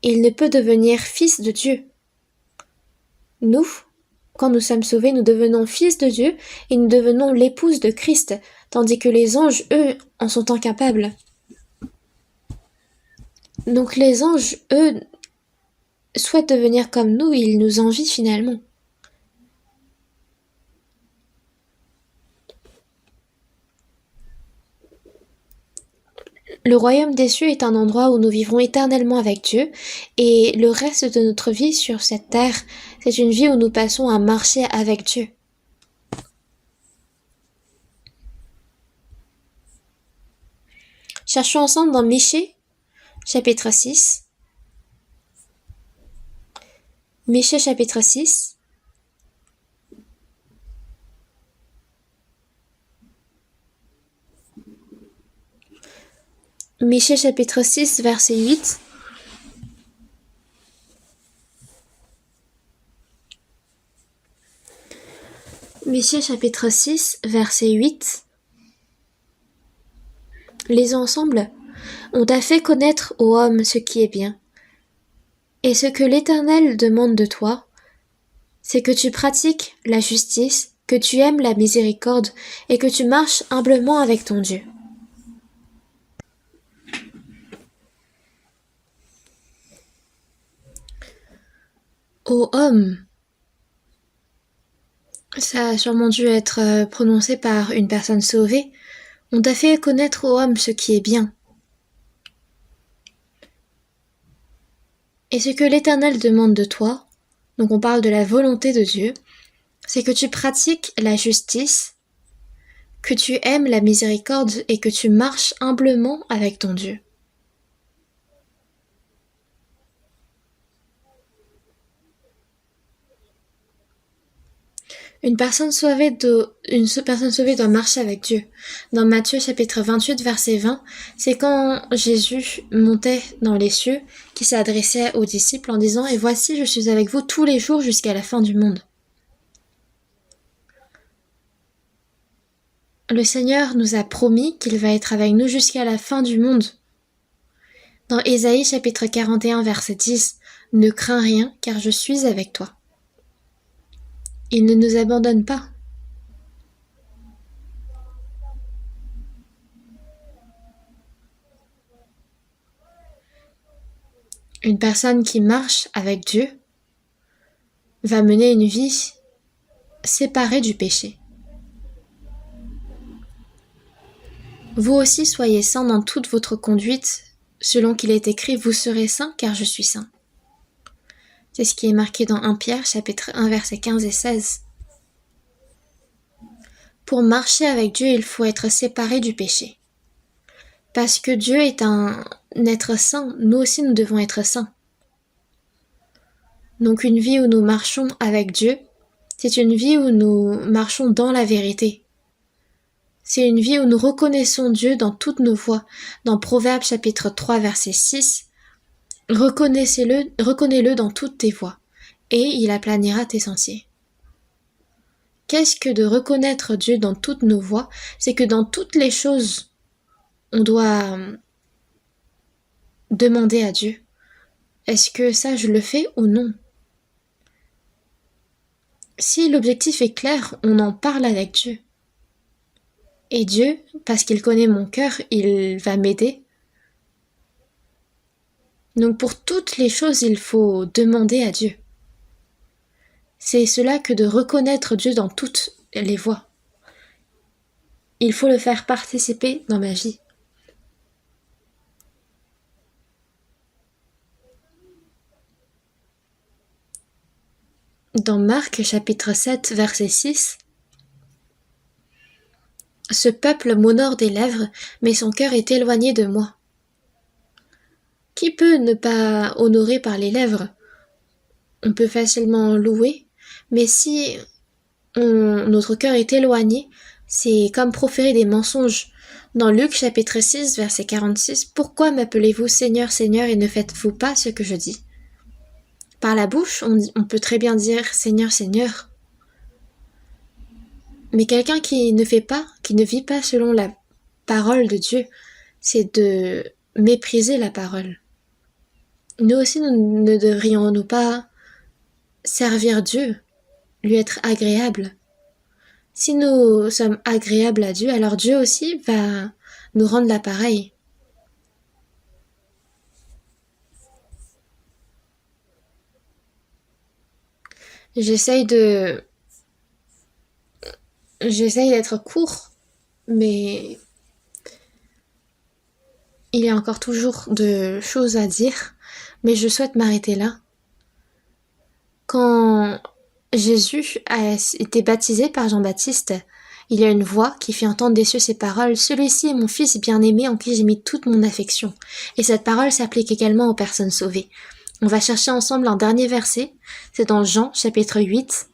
Il ne peut devenir fils de Dieu. Nous, quand nous sommes sauvés, nous devenons fils de Dieu et nous devenons l'épouse de Christ, tandis que les anges, eux, en sont incapables. Donc les anges, eux, souhaitent devenir comme nous et ils nous envient finalement. Le royaume des cieux est un endroit où nous vivrons éternellement avec Dieu, et le reste de notre vie sur cette terre, c'est une vie où nous passons à marcher avec Dieu. Cherchons ensemble dans Michée, chapitre 6. Michée, chapitre 6. Michée, chapitre 6, verset 8. Michée, chapitre 6, verset 8. Lisons ensemble. On t'a fait connaître, ô homme, ce qui est bien. Et ce que l'Éternel demande de toi, c'est que tu pratiques la justice, que tu aimes la miséricorde et que tu marches humblement avec ton Dieu. Ô homme, ça a sûrement dû être prononcé par une personne sauvée. On t'a fait connaître, ô homme, ce qui est bien. Et ce que l'Éternel demande de toi, donc on parle de la volonté de Dieu, c'est que tu pratiques la justice, que tu aimes la miséricorde et que tu marches humblement avec ton Dieu. Une personne sauvée doit marcher avec Dieu. Dans Matthieu chapitre 28 verset 20, c'est quand Jésus montait dans les cieux qu'il s'adressait aux disciples en disant « Et voici, je suis avec vous tous les jours jusqu'à la fin du monde ». Le Seigneur nous a promis qu'il va être avec nous jusqu'à la fin du monde. Dans Ésaïe chapitre 41 verset 10, « Ne crains rien car je suis avec toi ». Il ne nous abandonne pas. Une personne qui marche avec Dieu va mener une vie séparée du péché. Vous aussi soyez saints dans toute votre conduite, selon qu'il est écrit « Vous serez saints car je suis saint ». C'est ce qui est marqué dans 1 Pierre chapitre 1 versets 15 et 16. Pour marcher avec Dieu, il faut être séparé du péché. Parce que Dieu est un être saint, nous aussi nous devons être saints. Donc une vie où nous marchons avec Dieu, c'est une vie où nous marchons dans la vérité. C'est une vie où nous reconnaissons Dieu dans toutes nos voies. Dans Proverbes chapitre 3 verset 6, reconnais-le dans toutes tes voies, et il aplanira tes sentiers. Qu'est-ce que de reconnaître Dieu dans toutes nos voies? C'est que dans toutes les choses, on doit demander à Dieu. Est-ce que ça, je le fais ou non? Si l'objectif est clair, on en parle avec Dieu. Et Dieu, parce qu'il connaît mon cœur, il va m'aider. Donc pour toutes les choses, il faut demander à Dieu. C'est cela que de reconnaître Dieu dans toutes les voies. Il faut le faire participer dans ma vie. Dans Marc chapitre 7 verset 6, Ce peuple m'honore des lèvres, mais son cœur est éloigné de moi. Qui peut ne pas honorer par les lèvres? On peut facilement louer, mais si notre cœur est éloigné, c'est comme proférer des mensonges. Dans Luc chapitre 6, verset 46, « Pourquoi m'appelez-vous Seigneur, Seigneur, et ne faites-vous pas ce que je dis ?» Par la bouche, on peut très bien dire « Seigneur, Seigneur ». Mais quelqu'un qui ne vit pas selon la parole de Dieu, c'est de mépriser la parole. Nous aussi, nous ne devrions-nous pas servir Dieu, lui être agréable? Si nous sommes agréables à Dieu, alors Dieu aussi va nous rendre l'appareil. J'essaye d'être court, mais il y a encore toujours de choses à dire, mais je souhaite m'arrêter là. Quand Jésus a été baptisé par Jean-Baptiste, il y a une voix qui fit entendre des cieux ces paroles. « Celui-ci est mon fils bien-aimé en qui j'ai mis toute mon affection. » Et cette parole s'applique également aux personnes sauvées. On va chercher ensemble un dernier verset. C'est dans Jean chapitre 8.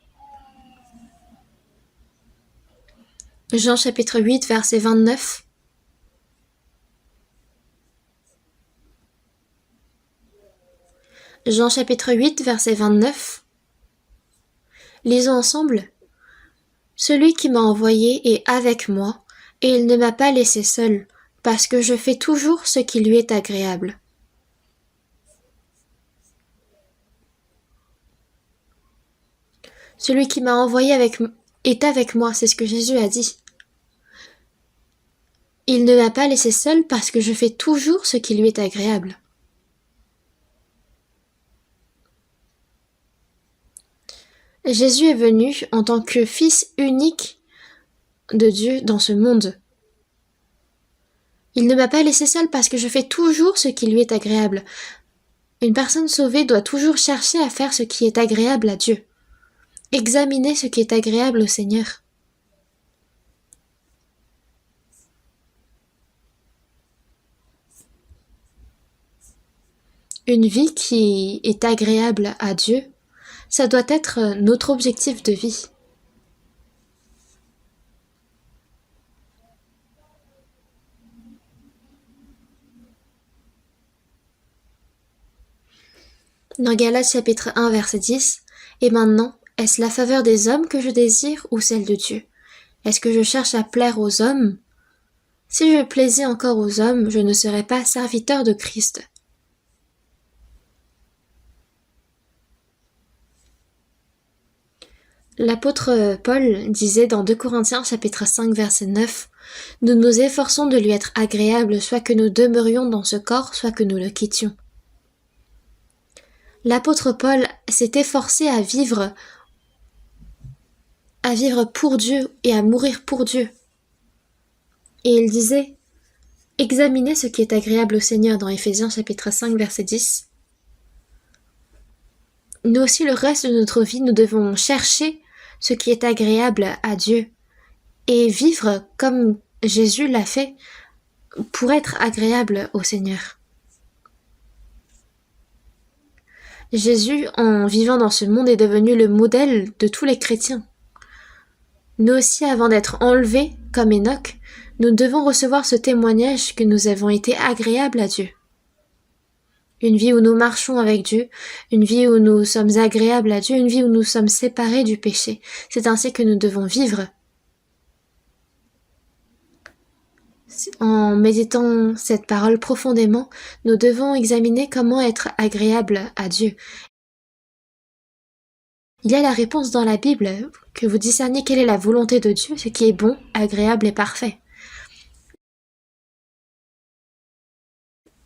Jean chapitre 8, verset 29. Jean chapitre 8, verset 29. Lisons ensemble. « Celui qui m'a envoyé est avec moi, et il ne m'a pas laissé seul, parce que je fais toujours ce qui lui est agréable. » Celui qui m'a envoyé est avec moi, c'est ce que Jésus a dit. Il ne m'a pas laissé seul parce que je fais toujours ce qui lui est agréable. Jésus est venu en tant que Fils unique de Dieu dans ce monde. Il ne m'a pas laissé seul parce que je fais toujours ce qui lui est agréable. Une personne sauvée doit toujours chercher à faire ce qui est agréable à Dieu. Examiner ce qui est agréable au Seigneur. Une vie qui est agréable à Dieu, ça doit être notre objectif de vie. Dans Galates chapitre 1 verset 10, « Et maintenant, est-ce la faveur des hommes que je désire ou celle de Dieu? Est-ce que je cherche à plaire aux hommes? Si je plaisais encore aux hommes, je ne serais pas serviteur de Christ. » L'apôtre Paul disait dans 2 Corinthiens chapitre 5 verset 9, « Nous nous efforçons de lui être agréables, soit que nous demeurions dans ce corps, soit que nous le quittions. » L'apôtre Paul s'est efforcé à vivre pour Dieu et à mourir pour Dieu. Et il disait, examinez ce qui est agréable au Seigneur dans Éphésiens chapitre 5 verset 10. Nous aussi, le reste de notre vie, nous devons chercher ce qui est agréable à Dieu et vivre comme Jésus l'a fait pour être agréable au Seigneur. Jésus, en vivant dans ce monde, est devenu le modèle de tous les chrétiens. Nous aussi, avant d'être enlevés, comme Enoch, nous devons recevoir ce témoignage que nous avons été agréables à Dieu. Une vie où nous marchons avec Dieu, une vie où nous sommes agréables à Dieu, une vie où nous sommes séparés du péché. C'est ainsi que nous devons vivre. En méditant cette parole profondément, nous devons examiner comment être agréable à Dieu. Il y a la réponse dans la Bible, que vous discerniez quelle est la volonté de Dieu, ce qui est bon, agréable et parfait.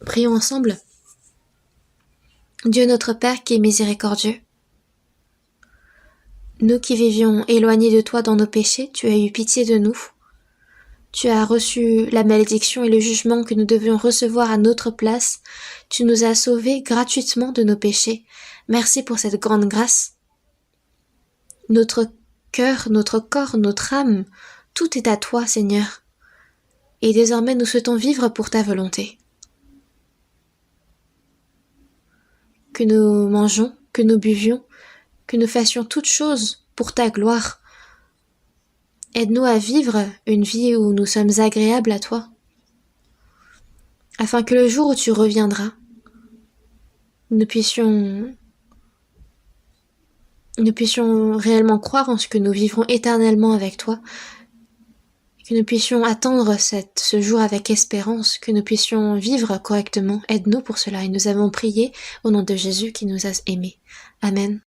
Prions ensemble. Dieu notre Père qui est miséricordieux, nous qui vivions éloignés de toi dans nos péchés, tu as eu pitié de nous. Tu as reçu la malédiction et le jugement que nous devions recevoir à notre place. Tu nous as sauvés gratuitement de nos péchés. Merci pour cette grande grâce. Notre cœur, notre corps, notre âme Tout est à toi, Seigneur. Et désormais nous souhaitons vivre pour ta volonté. Que nous mangeons, que nous buvions, que nous fassions toutes choses pour ta gloire. Aide-nous à vivre une vie où nous sommes agréables à toi, afin que le jour où tu reviendras, nous puissions réellement croire en ce que nous vivrons éternellement avec toi, que nous puissions attendre ce jour avec espérance, que nous puissions vivre correctement. Aide-nous pour cela, et nous avons prié au nom de Jésus qui nous a aimés. Amen.